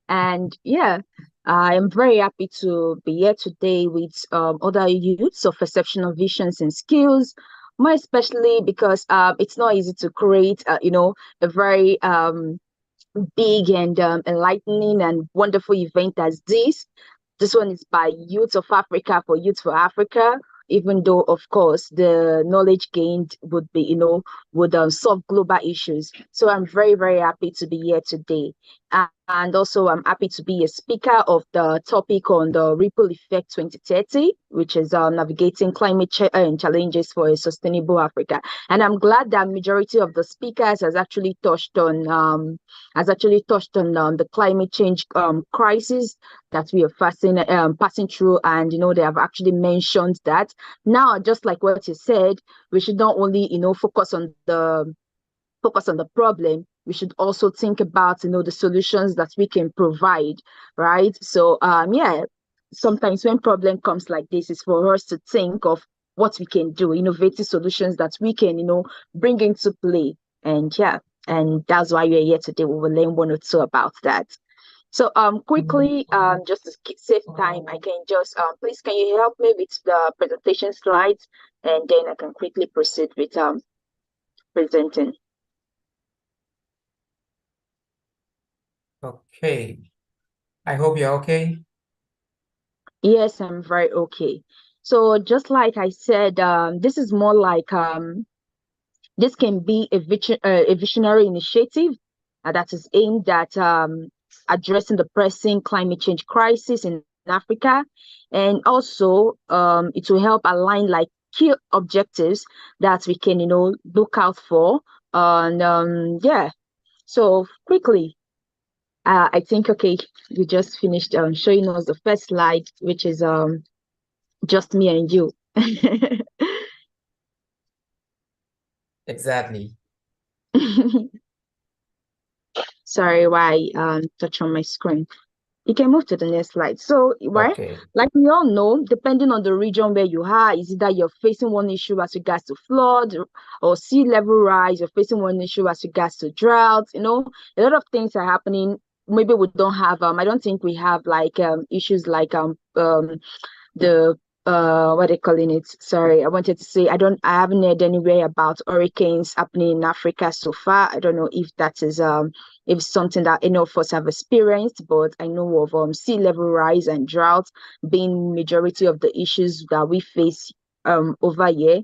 And yeah, I am very happy to be here today with other youths of exceptional visions and skills, more especially because it's not easy to create, a very big and enlightening and wonderful event as this. This one is by Youth of Africa for Youth for Africa, even though, of course, the knowledge gained would be, would solve global issues. So I'm very, very happy to be here today. And also, I'm happy to be a speaker of the topic on the Ripple Effect 2030, which is navigating climate challenges for a sustainable Africa. And I'm glad that majority of the speakers has actually touched on the climate change crisis that we are passing through, and they have actually mentioned that now, just like what you said, we should not only focus on the problem, we should also think about the solutions that we can provide, right? So yeah, sometimes when problem comes like this, it's for us to think of what we can do, innovative solutions that we can bring into play. And yeah, and that's why we're here today. We will learn one or two about that. So quickly, just to save time, I can just please, can you help me with the presentation slides, and then I can quickly proceed with presenting. Okay. I hope you're okay. Yes, I'm very okay. So just like I said, this is more like this can be a visionary initiative that is aimed at addressing the pressing climate change crisis in Africa, and also it will help align like key objectives that we can look out for. And yeah, so quickly, I think, okay, you just finished showing us the first slide, which is just me and you. Exactly. Sorry, why touch on my screen. You can move to the next slide. So, right, Okay. like we all know, depending on the region where you are, is either you're facing one issue as regards to flood or sea level rise, you're facing one issue as regards to drought. A lot of things are happening. Maybe we don't have I don't think we have like issues like the what are they calling it? Sorry, I wanted to say I haven't heard anywhere about hurricanes happening in Africa so far. I don't know if that is if something that any of us have experienced, but I know of sea level rise and drought being majority of the issues that we face over here.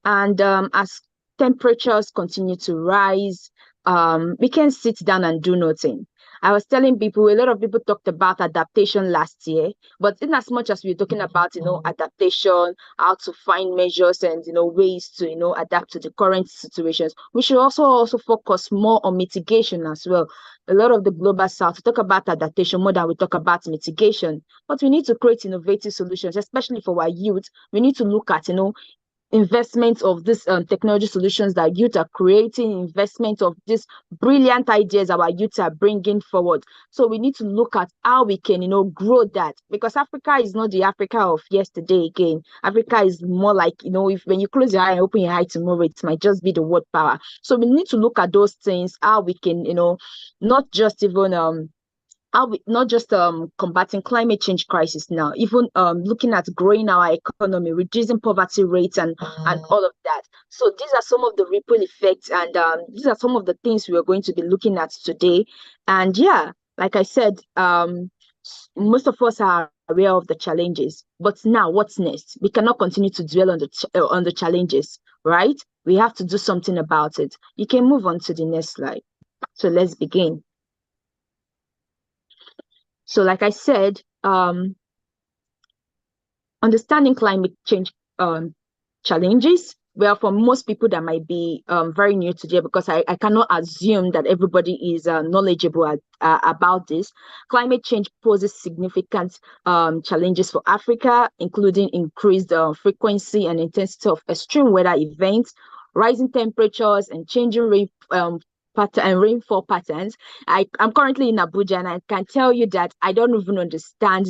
And as temperatures continue to rise, we can sit down and do nothing. I was telling people, a lot of people talked about adaptation last year, but in as much as we're talking about, adaptation, how to find measures and, ways to, adapt to the current situations, we should also focus more on mitigation as well. A lot of the global south talk about adaptation more than we talk about mitigation, but we need to create innovative solutions, especially for our youth. We need to look at, investment of this technology solutions that youth are creating, investment of these brilliant ideas our youth are bringing forward. So we need to look at how we can, grow that, because Africa is not the Africa of yesterday again. Africa is more like, if when you close your eye and open your eye tomorrow, it might just be the word power. So we need to look at those things, how we can, not just even not just combating climate change crisis now, even looking at growing our economy, reducing poverty rates and all of that. So these are some of the ripple effects, and these are some of the things we are going to be looking at today. And yeah, like I said, most of us are aware of the challenges, but now what's next? We cannot continue to dwell on the challenges, right? We have to do something about it. You can move on to the next slide. So let's begin. So like I said, understanding climate change challenges, well, for most people that might be very new today, because I cannot assume that everybody is knowledgeable about this. Climate change poses significant challenges for Africa, including increased frequency and intensity of extreme weather events, rising temperatures, and changing rain pattern and rainfall patterns. I'm currently in Abuja, and I can tell you that I don't even understand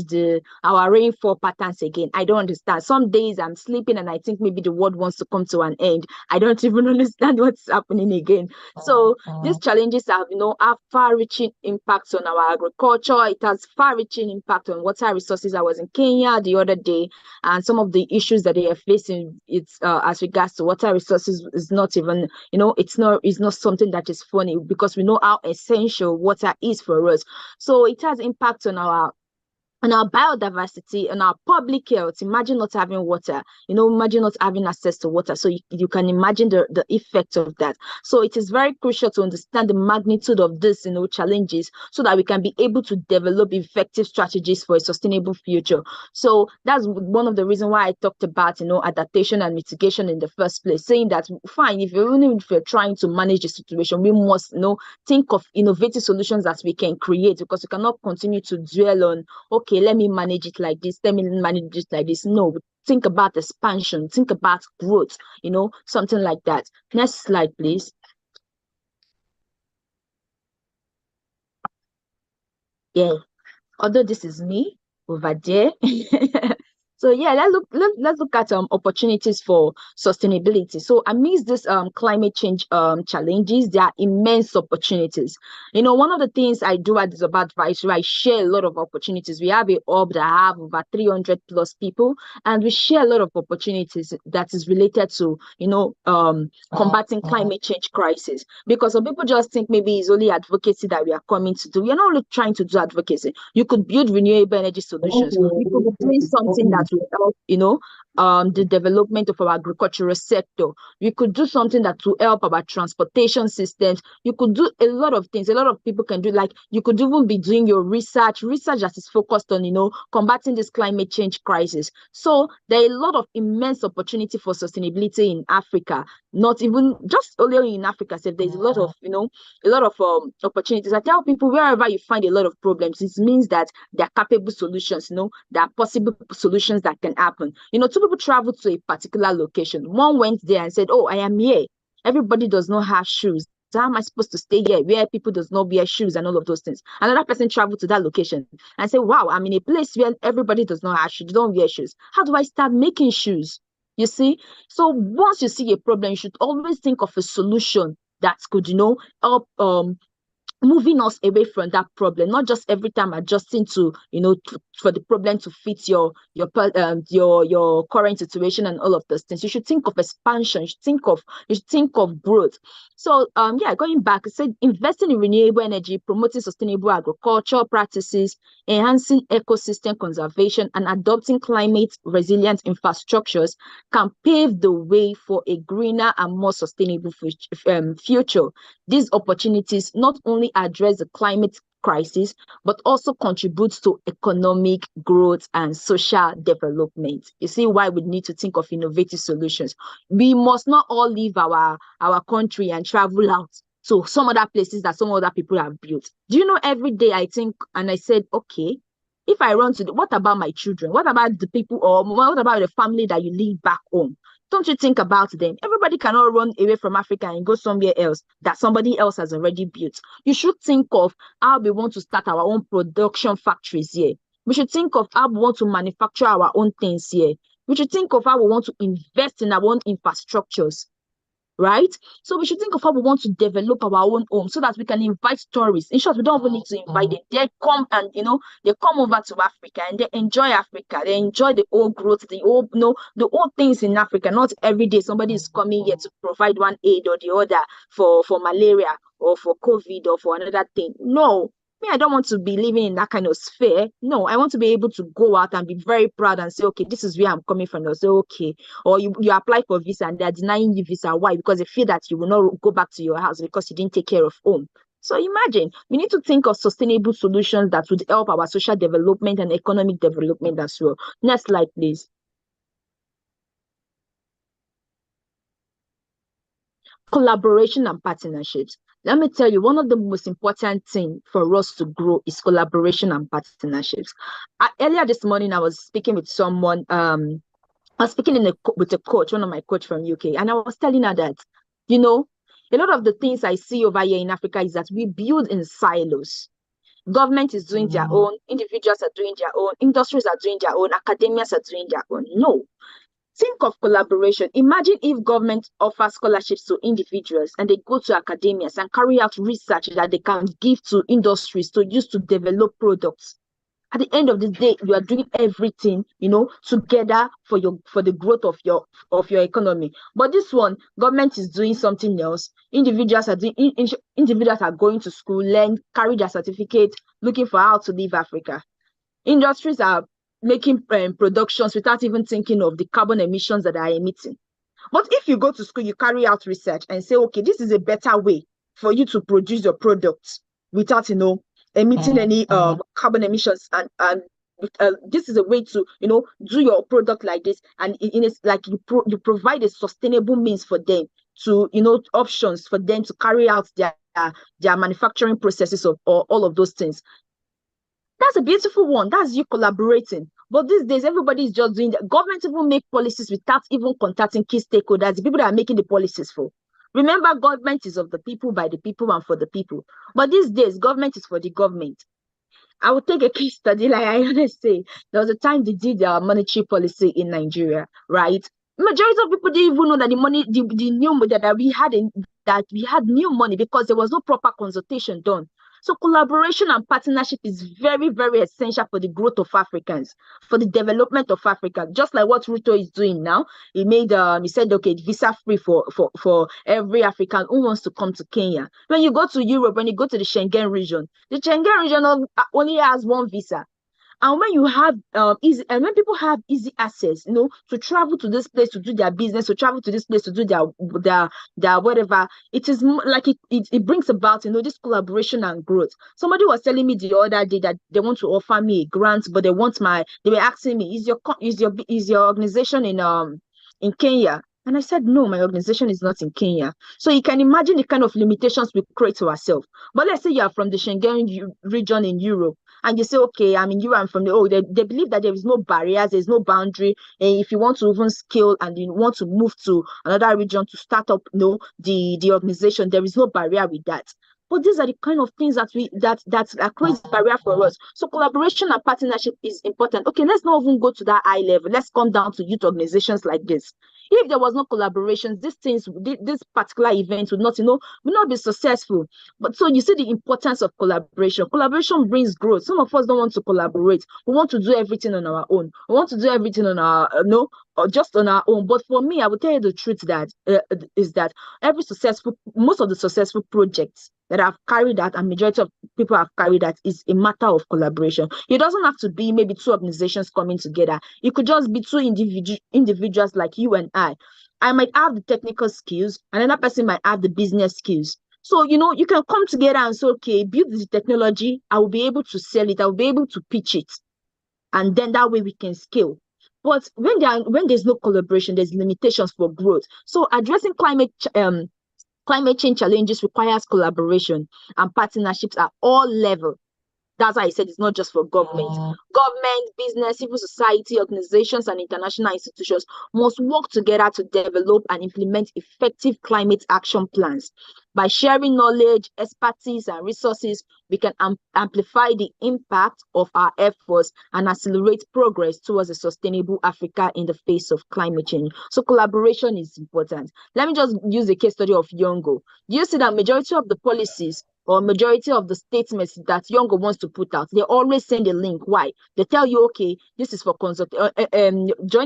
our rainfall patterns again. I don't understand. Some days I'm sleeping and I think maybe the world wants to come to an end. I don't even understand what's happening again. So these challenges have far-reaching impacts on our agriculture. It has far-reaching impact on water resources. I was in Kenya the other day, and some of the issues that they are facing, as regards to water resources, is not even, it's not something that is funny, because we know how essential water is for us. So it has impact on our biodiversity and our public health. Imagine not having water, imagine not having access to water. So you can imagine the effect of that. So it is very crucial to understand the magnitude of this, challenges, so that we can be able to develop effective strategies for a sustainable future. So that's one of the reasons why I talked about, adaptation and mitigation in the first place, saying that fine, if you're trying to manage the situation, we must, think of innovative solutions that we can create, because we cannot continue to dwell on, okay, let me manage it like this, let me manage it like this. No, think about expansion, think about growth, something like that. Next slide, please. Yeah, although this is me over there. So yeah, let's look at opportunities for sustainability. So amidst this climate change challenges, there are immense opportunities. One of the things I do at Zoba Advisory, I share a lot of opportunities. We have a hub that have over 300 plus people, and we share a lot of opportunities that is related to combating climate change crisis. Because some people just think maybe it's only advocacy that we are coming to do. We are not only trying to do advocacy. You could build renewable energy solutions. You could be doing something that will help, the development of our agricultural sector. We could do something that will help our transportation systems. You could do a lot of things. A lot of people can do, like, you could even be doing your research that is focused on, combating this climate change crisis. So there are a lot of immense opportunity for sustainability in Africa. Not even just only in Africa, so there's a lot of, opportunities. I tell people, wherever you find a lot of problems, it means that there are capable solutions, there are possible solutions that can happen. Two people travel to a particular location. One went there and said, oh, I am here. Everybody does not have shoes. So how am I supposed to stay here where people does not wear shoes and all of those things? Another person traveled to that location and said, wow, I'm in a place where everybody does not have shoes, don't wear shoes. How do I start making shoes? You see? So once you see a problem, you should always think of a solution that could, help moving us away from that problem, not just every time adjusting to, for the problem to fit your current situation and all of those things. You should think of expansion. You should think of growth. So going back, I said investing in renewable energy, promoting sustainable agricultural practices, enhancing ecosystem conservation, and adopting climate resilient infrastructures can pave the way for a greener and more sustainable future. These opportunities not only address the climate crisis, but also contributes to economic growth and social development. You see why we need to think of innovative solutions. We must not all leave our country and travel out to some other places that some other people have built. Do you know, every day I think, and I said, okay, if I run to what about my children? What about the people, or what about the family that you leave back home? Don't you think about them? Everybody cannot run away from Africa and go somewhere else that somebody else has already built. You should think of how we want to start our own production factories here. We should think of how we want to manufacture our own things here. We should think of how we want to invest in our own infrastructures, right? So we should think of how we want to develop our own home so that we can invite tourists. In short, we don't even need to invite them. They come and, they come over to Africa and they enjoy Africa. They enjoy the old growth, the old things in Africa. Not every day somebody is coming here to provide one aid or the other for malaria or for COVID or for another thing. No. I don't want to be living in that kind of sphere. No, I want to be able to go out and be very proud and say, okay, this is where I'm coming from. They'll say, okay. Or you apply for visa and they're denying you visa. Why? Because they feel that you will not go back to your house because you didn't take care of home. So imagine, we need to think of sustainable solutions that would help our social development and economic development as well. Next slide, please. Collaboration and partnerships. Let me tell you, one of the most important things for us to grow is collaboration and partnerships. Earlier this morning, I was speaking with someone. I was speaking with a coach, one of my coach from UK, and I was telling her that, A lot of the things I see over here in Africa is that we build in silos. Government is doing their own, individuals are doing their own, industries are doing their own, academias are doing their own. No. Think of collaboration. Imagine if government offers scholarships to individuals and they go to academias and carry out research that they can give to industries to use to develop products. At the end of the day, you are doing everything, together for the growth of your economy. But this one, government is doing something else. Individuals are going to school, learn, carry their certificate, looking for how to leave Africa. Industries are making productions without even thinking of the carbon emissions that are emitting. But if you go to school, you carry out research and say, okay, this is a better way for you to produce your products without, emitting any carbon emissions, and this is a way to do your product like this, and it's like you provide a sustainable means for them to options for them to carry out their manufacturing processes of all of those things. That's a beautiful one. That's you collaborating. But these days, everybody is just doing that. Government even make policies without even contacting key stakeholders, the people that are making the policies for. Remember, government is of the people, by the people, and for the people. But these days, government is for the government. I will take a case study, like I always say. There was a time they did their monetary policy in Nigeria, right? Majority of people didn't even know that the money, the new money that we had new money, because there was no proper consultation done. So collaboration and partnership is very, very essential for the growth of Africans, for the development of Africa. Just like what Ruto is doing now, he said, okay, visa free for every African who wants to come to Kenya. When you go to Europe, when you go to the Schengen region only has one visa. And when you have when people have easy access, to travel to this place to do their business, to travel to this place to do their whatever, it is like it brings about this collaboration and growth. Somebody was telling me the other day that they want to offer me a grant, but they were asking me, is your organization in Kenya? And I said, no, my organization is not in Kenya. So you can imagine the kind of limitations we create to ourselves. But let's say you are from the Schengen region in Europe, and you say, okay, I'm in Europe, I'm from they believe that there is no barriers, there's no boundary. And if you want to even scale and you want to move to another region to start up, the organization, there is no barrier with that. But these are the kind of things that creates barrier for us. So collaboration and partnership is important. Okay, let's not even go to that high level. Let's come down to youth organizations like this. If there was no collaborations, this particular event would not be successful. But so you see the importance of collaboration. Collaboration brings growth. Some of us don't want to collaborate. We want to do everything on our own. We want to do everything on our or just on our own. But for me, I will tell you the truth that is that most of the successful projects that I've carried out, and majority of people have carried out, is a matter of collaboration. It doesn't have to be maybe two organizations coming together. It could just be two individuals like you and I. I might have the technical skills, and another person might have the business skills. So, you can come together and say, okay, build the technology. I will be able to sell it. I will be able to pitch it. And then that way we can scale. But when there's no collaboration, there's limitations for growth. So addressing climate change challenges requires collaboration and partnerships at all levels. That's why I said it's not just for government. Government, business, civil society, organizations, and international institutions must work together to develop and implement effective climate action plans. By sharing knowledge, expertise, and resources, we can amplify the impact of our efforts and accelerate progress towards a sustainable Africa in the face of climate change. So collaboration is important. Let me just use the case study of Yongo. You see that majority of the policies or majority of the statements that Yongo wants to put out, they always send a link. Why? They tell you, okay, this is for join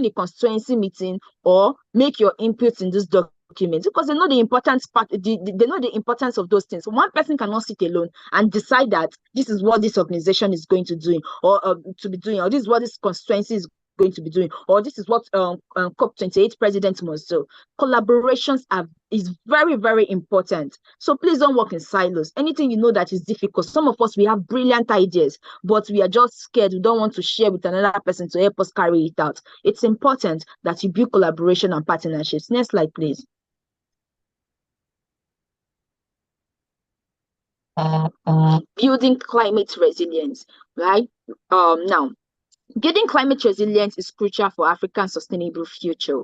the constituency meeting or make your inputs in this document, because they know the importance they know the importance of those things. One person cannot sit alone and decide that this is what this organization is going to do or to be doing, or this is what this constituency is going to be doing, or this is what COP28 president must do. Collaborations is very, very important. So please don't work in silos. Anything you know that is difficult. Some of us, we have brilliant ideas, but we are just scared. We don't want to share with another person to help us carry it out. It's important that you build collaboration and partnerships. Next slide, please. Building climate resilience, right? Now, building climate resilience is crucial for Africa's sustainable future.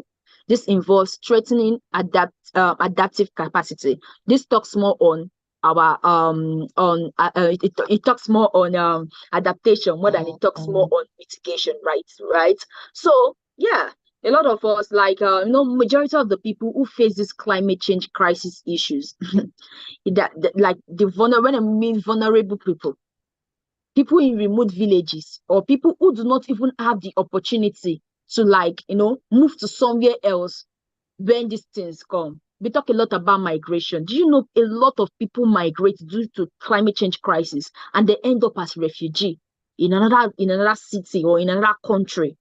This involves strengthening adaptive capacity. This talks more on our it talks more on adaptation more than it talks more on mitigation, right? So yeah, a lot of us, like majority of the people who face this climate change crisis issues, like when I mean vulnerable people in remote villages, or people who do not even have the opportunity to move to somewhere else when these things come. We talk a lot about migration. Do you know a lot of people migrate due to climate change crisis, and they end up as refugee in another city or in another country,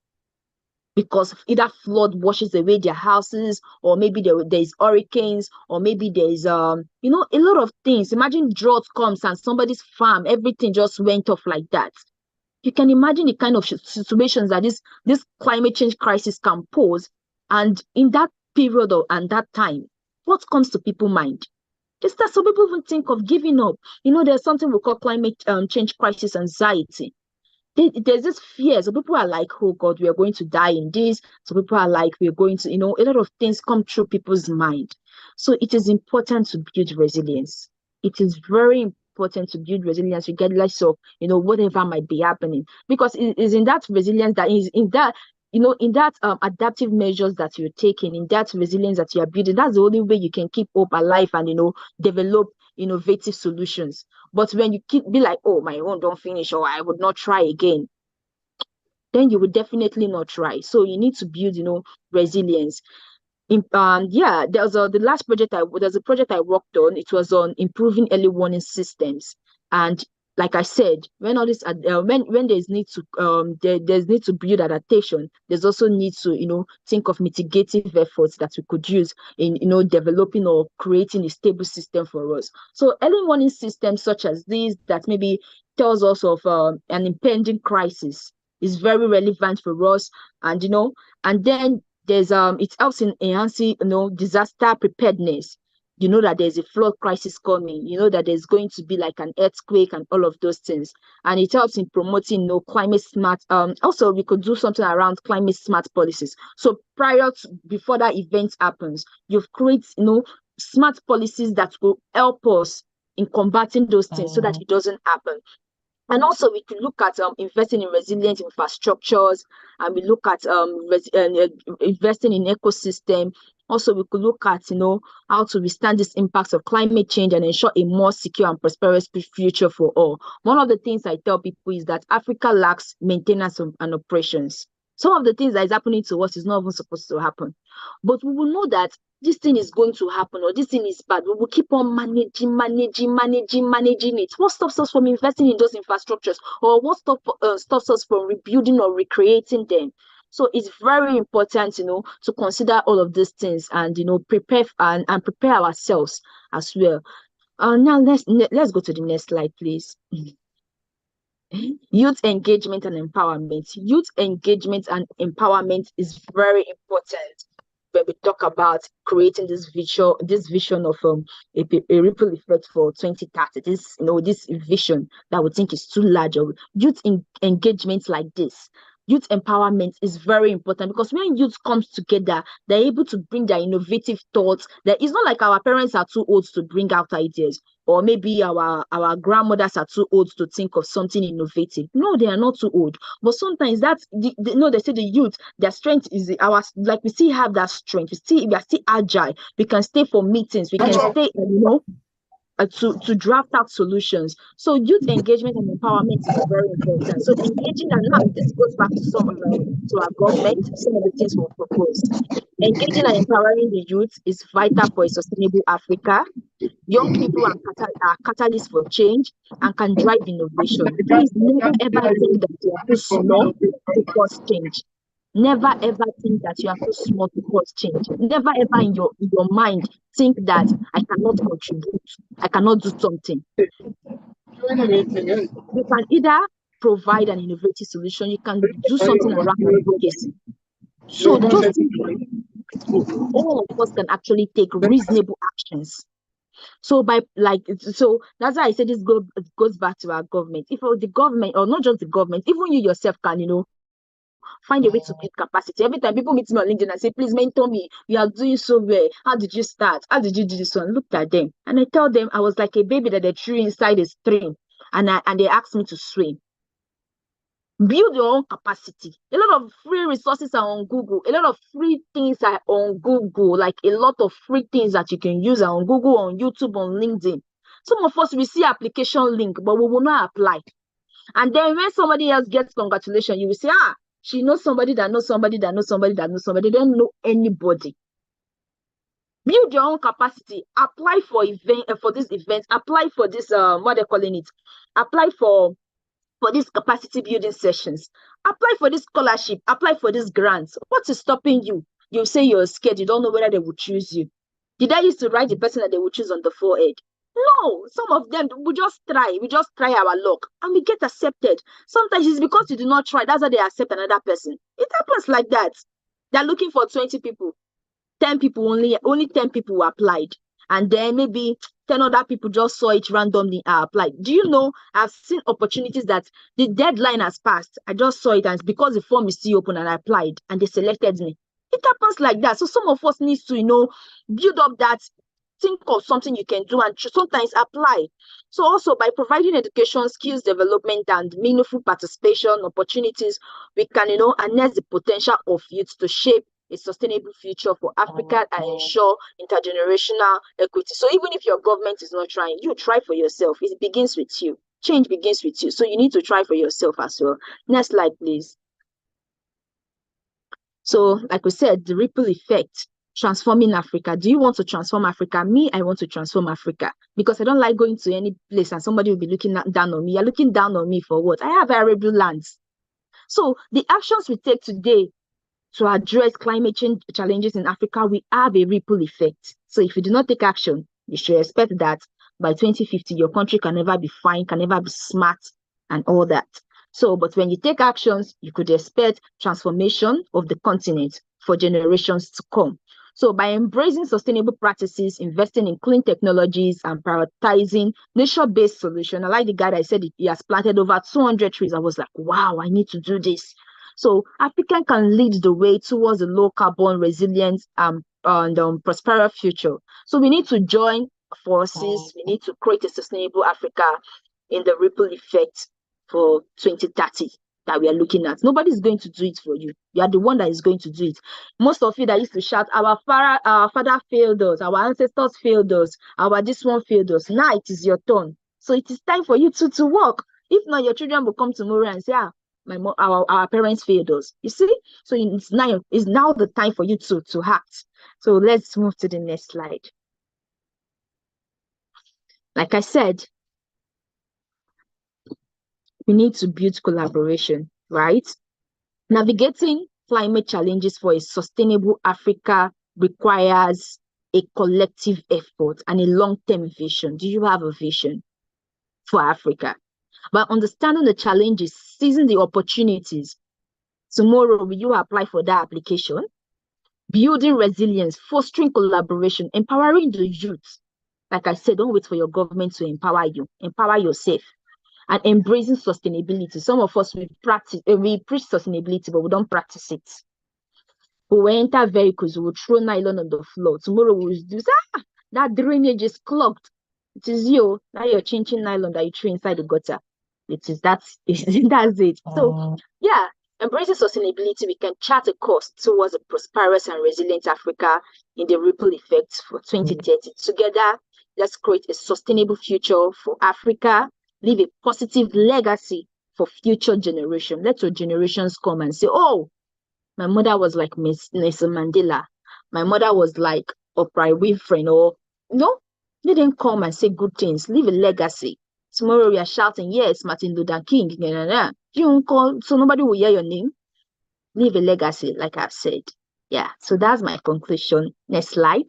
because either flood washes away their houses, or maybe there's hurricanes, or maybe there's a lot of things. Imagine drought comes and somebody's farm, everything just went off like that. You can imagine the kind of situations that this climate change crisis can pose. And in that period and that time, what comes to people's mind? Just that some people even think of giving up. There's something we call climate change crisis anxiety. There's this fear. So people are like, oh God, we are going to die in this. So people are like, we're going to, a lot of things come through people's mind. So it is important to build resilience. It is very important to build resilience regardless of, whatever might be happening. Because it is in that resilience that is in that, in that adaptive measures that you're taking, in that resilience that you are building, that's the only way you can keep hope alive and, develop innovative solutions. But when you be like, oh, my own don't finish, or I would not try again, then you would definitely not try. So you need to build, resilience. There's a project I worked on. It was on improving early warning systems. And like I said, when all this when there's need to build adaptation, there's also need to think of mitigative efforts that we could use in developing or creating a stable system for us. So early warning systems such as these that maybe tells us of an impending crisis is very relevant for us. And and then there's it helps in enhancing disaster preparedness. That there's a flood crisis coming, that there's going to be like an earthquake and all of those things. And it helps in promoting climate smart. Also, we could do something around climate smart policies. So before that event happens, you've created smart policies that will help us in combating those things so that it doesn't happen. And also, we could look at investing in resilient infrastructures, and we look at investing in ecosystem. Also, we could look at how to withstand these impacts of climate change and ensure a more secure and prosperous future for all. One of the things I tell people is that Africa lacks maintenance and operations. Some of the things that is happening to us is not even supposed to happen, but we will know that this thing is going to happen, or this thing is bad. We will keep on managing it. What stops us from investing in those infrastructures, or what stops us from rebuilding or recreating them? So it's very important, to consider all of these things and prepare and prepare ourselves as well. Now let's go to the next slide, please. Youth engagement and empowerment. Youth engagement and empowerment is very important when we talk about creating this vision of a ripple effect for 2030. This vision that we think is too large. Of youth engagement like this. Youth empowerment is very important, because when youth comes together, they're able to bring their innovative thoughts. It's not like our parents are too old to bring out ideas, or maybe our grandmothers are too old to think of something innovative. No, they are not too old. But sometimes they say the youth, their strength is ours. Like, we still have that strength. We are still agile. We can stay for meetings. We can stay, to draft out solutions. So youth engagement and empowerment is very important. So engaging, and now this goes back to to our government, some of the things we'll propose. Engaging and empowering the youth is vital for a sustainable Africa. Young people are catalysts for change and can drive innovation. Please never ever think that you are too small to cause change. Never ever think that you are too small to cause change. Never ever in your mind think that I cannot contribute, I cannot do something. You can either provide an innovative solution, you can do something around advocacy. So just all of us can actually take reasonable actions. So that's why I said this goes back to our government. If the government, or not just the government, even you yourself can, find a way to build capacity. Every time people meet me on LinkedIn and say, please mentor me, you are doing so well. How did you start? How did you do this one? Look at them. And I tell them I was like a baby that they threw inside a stream and they asked me to swim. Build your own capacity. A lot of free resources are on Google. A lot of free things are on Google. Like a lot of free things that you can use are on Google, on YouTube, on LinkedIn. Some of us, we see application link, but we will not apply. And then when somebody else gets congratulations, you will say, she knows somebody that knows somebody that knows somebody that knows somebody. They don't know anybody. Build your own capacity. Apply for this event. Apply for this what they're calling it. Apply for these capacity building sessions. Apply for this scholarship. Apply for these grants. What is stopping you? You say you're scared. You don't know whether they will choose you. Did I used to write the person that they will choose on the forehead? No, some of them, we just try our luck and we get accepted. Sometimes it's because you do not try, that's why they accept another person. It happens like that. They're looking for 20 people, 10 people, only 10 people applied. And then maybe 10 other people just saw it randomly and applied. Do you know, I've seen opportunities that the deadline has passed. I just saw it and it's because the form is still open and I applied and they selected me. It happens like that. So some of us need to, build up that. Think of something you can do and sometimes apply. So also by providing education, skills development, and meaningful participation opportunities, we can, harness the potential of youth to shape a sustainable future for Africa and ensure intergenerational equity. So even if your government is not trying, you try for yourself. It begins with you. Change begins with you. So you need to try for yourself as well. Next slide, please. So like we said, the ripple effect. Transforming Africa. Do you want to transform Africa? Me, I want to transform Africa because I don't like going to any place and somebody will be looking down on me. You're looking down on me for what? I have arable lands. So the actions we take today to address climate change challenges in Africa, we have a ripple effect. So if you do not take action, you should expect that by 2050, your country can never be fine, can never be smart and all that. So, but when you take actions, you could expect transformation of the continent for generations to come. So by embracing sustainable practices, investing in clean technologies, and prioritizing nature-based solutions, I like the guy that said he has planted over 200 trees. I was like, wow, I need to do this. So Africa can lead the way towards a low carbon, resilient, and prosperous future. So we need to join forces. We need to create a sustainable Africa in the ripple effect for 2030. That we are looking at. Nobody's going to do it for you. You are the one that is going to do it. Most of you that used to shout, our father failed us, our ancestors failed us, our this one failed us. Now it is your turn. So it is time for you to work. If not, your children will come tomorrow and say, our parents failed us. You see? So it's now the time for you to act. So let's move to the next slide. Like I said, we need to build collaboration, right? Navigating climate challenges for a sustainable Africa requires a collective effort and a long-term vision. Do you have a vision for Africa? By understanding the challenges, seizing the opportunities, tomorrow will you apply for that application? Building resilience, fostering collaboration, empowering the youth. Like I said, don't wait for your government to empower you. Empower yourself. And embracing sustainability. Some of us, we preach sustainability, but we don't practice it. We will enter vehicles, we will throw nylon on the floor. Tomorrow we will do, that drainage is clogged. It is you, now you're changing nylon that you threw inside the gutter. That's it. So, yeah, embracing sustainability, we can chart a course towards a prosperous and resilient Africa in the ripple effect for 2030. Together, let's create a sustainable future for Africa. Leave a positive legacy for future generations. Let your generations come and say, oh, my mother was like Nelson Mandela. My mother was like Oprah Winfrey. Or no, they didn't come and say good things. Leave a legacy. Tomorrow we are shouting, yes, Martin Luther King. You don't call, so nobody will hear your name. Leave a legacy, like I've said. Yeah, so that's my conclusion. Next slide.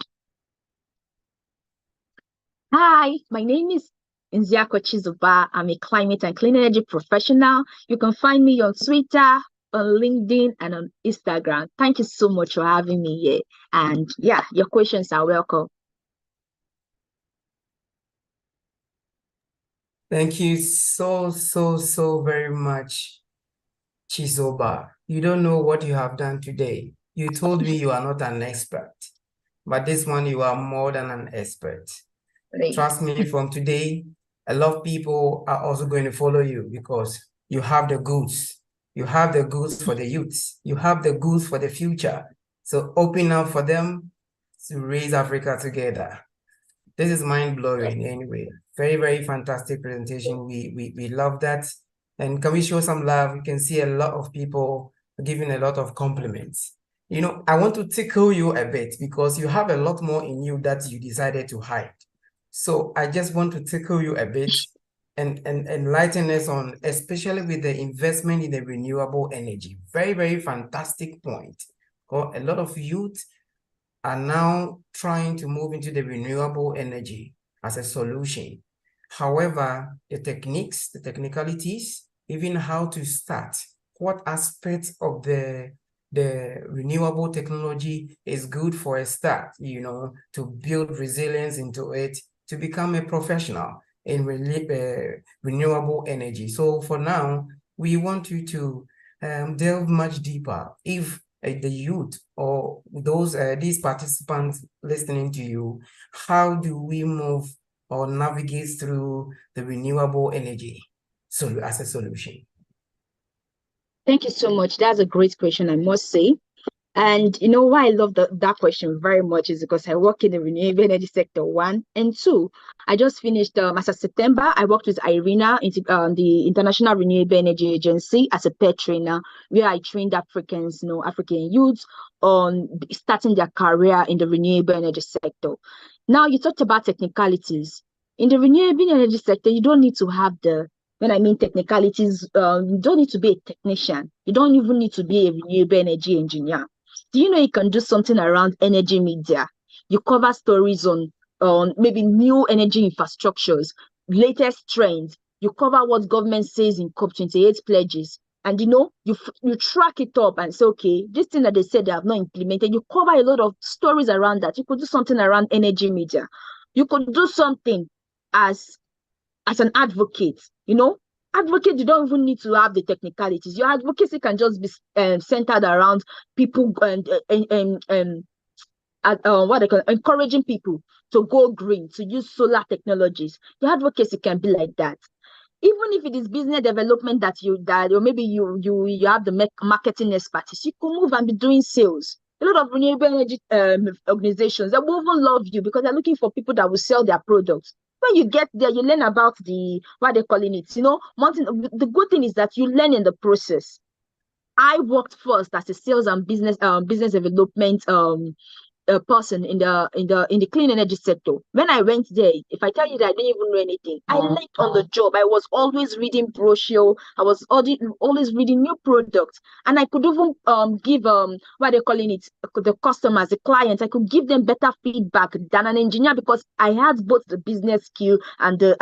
Hi, my name is Nziako Chizuba. I'm a climate and clean energy professional. You can find me on Twitter, on LinkedIn, and on Instagram. Thank you so much for having me here. And yeah, your questions are welcome. Thank you so very much, Chizoba. You don't know what you have done today. You told me you are not an expert, but this one you are more than an expert. Right. Trust me, from today, a lot of people are also going to follow you because you have the goods. You have the goods for the youths. You have the goods for the future. So open up for them to raise Africa together. This is mind-blowing anyway. Very, very fantastic presentation. We love that. And can we show some love? You can see a lot of people giving a lot of compliments. You know, I want to tickle you a bit because you have a lot more in you that you decided to hide. So I just want to tickle you a bit and enlighten us on, especially with the investment in the renewable energy. Very, very fantastic point. Because a lot of youth are now trying to move into the renewable energy as a solution. However, the techniques, the technicalities, even how to start, what aspects of the renewable technology is good for a start, you know, to build resilience into it, to become a professional in renewable energy. So for now, we want you to delve much deeper. If the youth or those these participants listening to you, how do we move or navigate through the renewable energy as a solution? Thank you so much. That's a great question, I must say. And you know why I love that question very much is because I work in the renewable energy sector, one. And two, I just finished, as of September, I worked with IRENA, the International Renewable Energy Agency, as a pair trainer, where I trained Africans, African youths on starting their career in the renewable energy sector. Now, you talked about technicalities. In the renewable energy sector, you don't need to have when I mean technicalities, you don't need to be a technician. You don't even need to be a renewable energy engineer. Do you know you can do something around energy media? You cover stories on maybe new energy infrastructures, latest trends. You cover what government says in COP28 pledges. And you track it up and say, okay, this thing that they said they have not implemented, you cover a lot of stories around that. You could do something around energy media. You could do something as an advocate, advocate, you don't even need to have the technicalities. Your advocacy can just be centered around people encouraging people to go green, to use solar technologies. Your advocacy can be like that. Even if it is business development or maybe you have the marketing expertise, you can move and be doing sales. A lot of renewable energy organizations, they will even love you because they're looking for people that will sell their products. When you get there, you learn about what they're calling it. The good thing is that you learn in the process. I worked first as a sales and business development person in the clean energy sector. When I went there, if I tell you that I didn't even know anything, I learned on the job. I was always reading brochure. I was always reading new products, and I could even give what they're calling it, the customers, the clients. I could give them better feedback than an engineer because I had both the business skill and the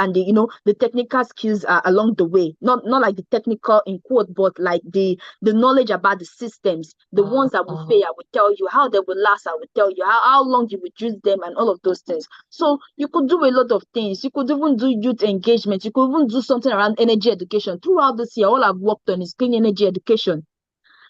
technical skills along the way. Not like the technical in quote, but like the knowledge about the systems, the ones that will fail. I would tell you how they will last. I would tell you how long you would use them and all of those things. So you could do a lot of things. You could even do youth engagement. You could even do something around energy education. Throughout this year, all I've worked on is clean energy education.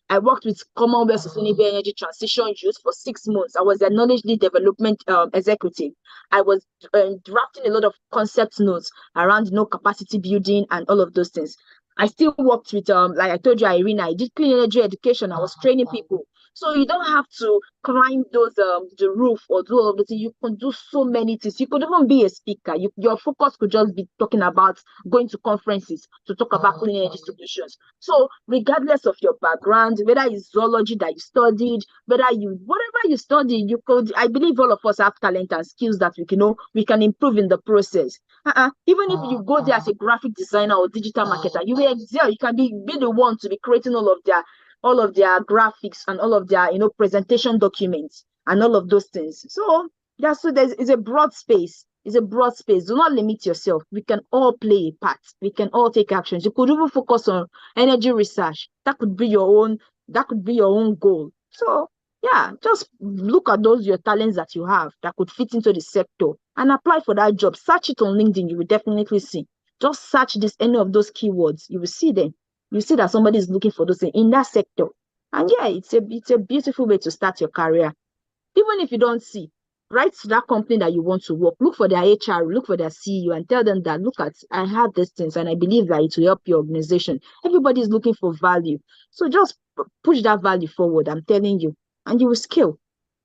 I worked with Commonwealth Sustainable Energy Transition Youth for 6 months. I was their knowledge lead development executive. I was drafting a lot of concept notes around capacity building and all of those things. I still worked with like I told you, IRENA. I did clean energy education. I was training people. So you don't have to climb those the roof or do all of the things. You can do so many things. You could even be a speaker. Your focus could just be talking about going to conferences to talk about clean energy solutions. So regardless of your background, whether it's zoology that you studied, whatever you studied, you could. I believe all of us have talent and skills that we can improve in the process. Even if you go there as a graphic designer or digital marketer, you will excel. You can be the one to be creating all of their graphics and all of their presentation documents and all of those things. So it's a broad space. It's a broad space. Do not limit yourself. We can all play a part. We can all take actions. You could even focus on energy research. That could be your own goal. So yeah, just look at your talents that you have that could fit into the sector and apply for that job. Search it on LinkedIn. You will definitely see. Just search any of those keywords. You will see them. You see that somebody is looking for those things in that sector. And yeah, it's a beautiful way to start your career. Even if you don't see, write to that company that you want to work, look for their HR, look for their CEO, and tell them that, look, I have these things and I believe that it will help your organization. Everybody's looking for value. So just push that value forward, I'm telling you, and you will scale.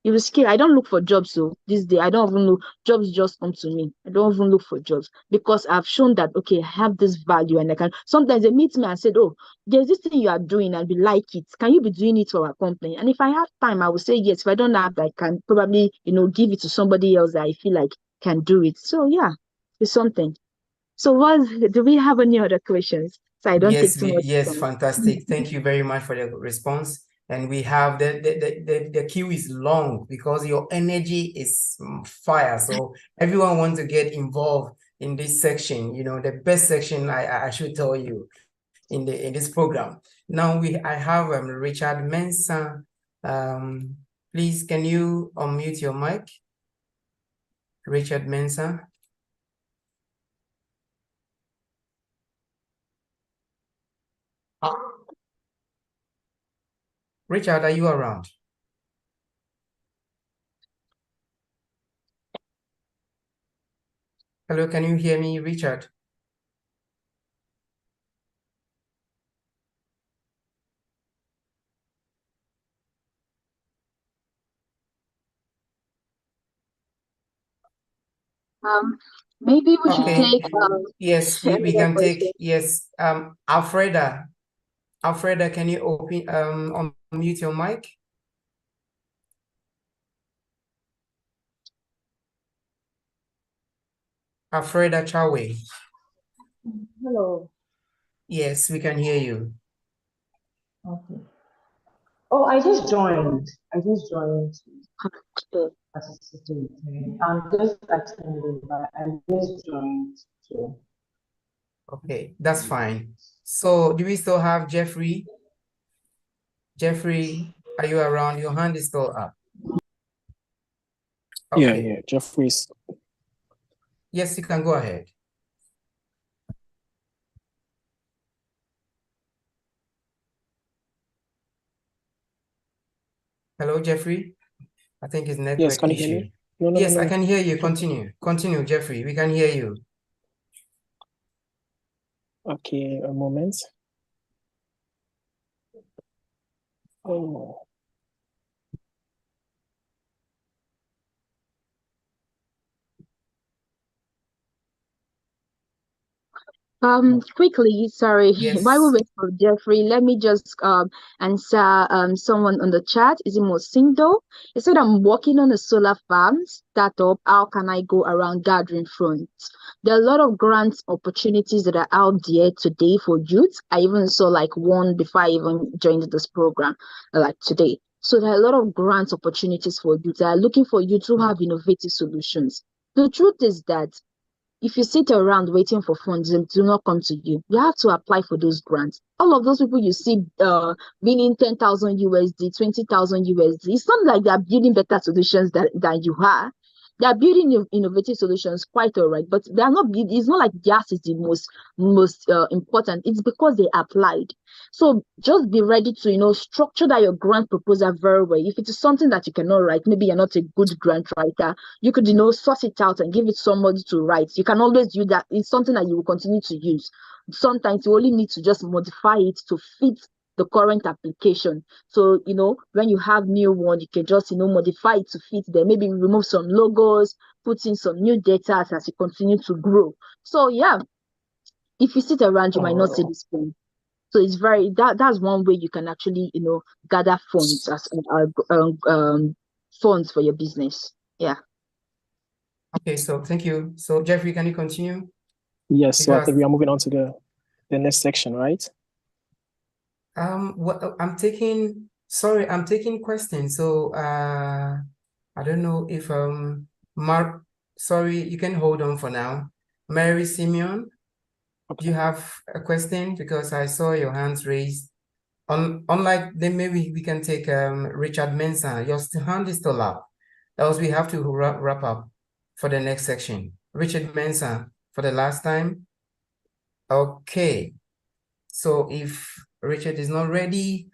You will scale. I don't look for jobs, so this day I don't even look, jobs just come to me. I don't even look for jobs because I've shown that, okay, I have this value and I can. Sometimes they meet me and said, oh, there's this thing you are doing and we like it. Can you be doing it for our company? And if I have time, I will say yes. If I don't have, I can probably, give it to somebody else that I feel like can do it. So yeah, it's something. So do we have any other questions? So I don't take too much time. Fantastic. Thank you very much for the response. And we have the queue is long because your energy is fire. So everyone wants to get involved in this section, the best section I should tell you in this program. Now I have Richard Mensah. Please, can you unmute your mic? Richard Mensah. Richard, are you around? Hello, can you hear me, Richard? Maybe we should take yes, we can take, yes. Alfreda, can you unmute your mic? Alfreda Chawe. Hello. Yes, we can hear you. Okay. Oh, I just joined. As a student. I'm just attending, but I just joined too. Okay, that's fine. So do we still have Jeffrey? Jeffrey, are you around? Your hand is still up. Okay. Yeah, Jeffrey's. Yes, you can go ahead. Hello, Jeffrey. I think it's network Yes, can you issue. hear me? No, yes, I can hear you. Continue, Jeffrey. We can hear you. Okay, a moment. Oh. Quickly, sorry, Yes. while we wait for Jeffrey, let me just answer someone on the chat. Is it Mosindo? He said, I'm working on a solar farm startup. How can I go around gathering funds? There are a lot of grants opportunities that are out there today for youth. I even saw like one before I even joined this program, like today. So there are a lot of grant opportunities for youth. They are looking for you to have innovative solutions. The truth is that if you sit around waiting for funds, they do not come to you. You have to apply for those grants. All of those people you see winning 10,000 USD, 20,000 USD, it's not like they're building better solutions than you are. They're building innovative solutions, quite all right, but they're not. It's not like theirs is the most important. It's because they applied. So just be ready to structure that your grant proposal very well. If it is something that you cannot write, maybe you're not a good grant writer, you could source it out and give it somebody to write. You can always use that. It's something that you will continue to use. Sometimes you only need to just modify it to fit the current application. So when you have new one, you can just modify it to fit there. Maybe remove some logos, put in some new data as you continue to grow. So yeah, if you sit around, you might not see this thing. So it's that's one way you can actually gather funds as funds for your business. Yeah. Okay, so thank you. So Jeffrey, can you continue? Yes, so I think we are moving on to the next section, right? I'm taking questions. So I don't know if Mark, sorry, you can hold on for now. Mary Simeon, do you have a question? Because I saw your hands raised. Unlike then, maybe we can take Richard Mensah. Your hand is still up. Else we have to wrap up for the next section. Richard Mensah for the last time. Okay. So if Richard is not ready,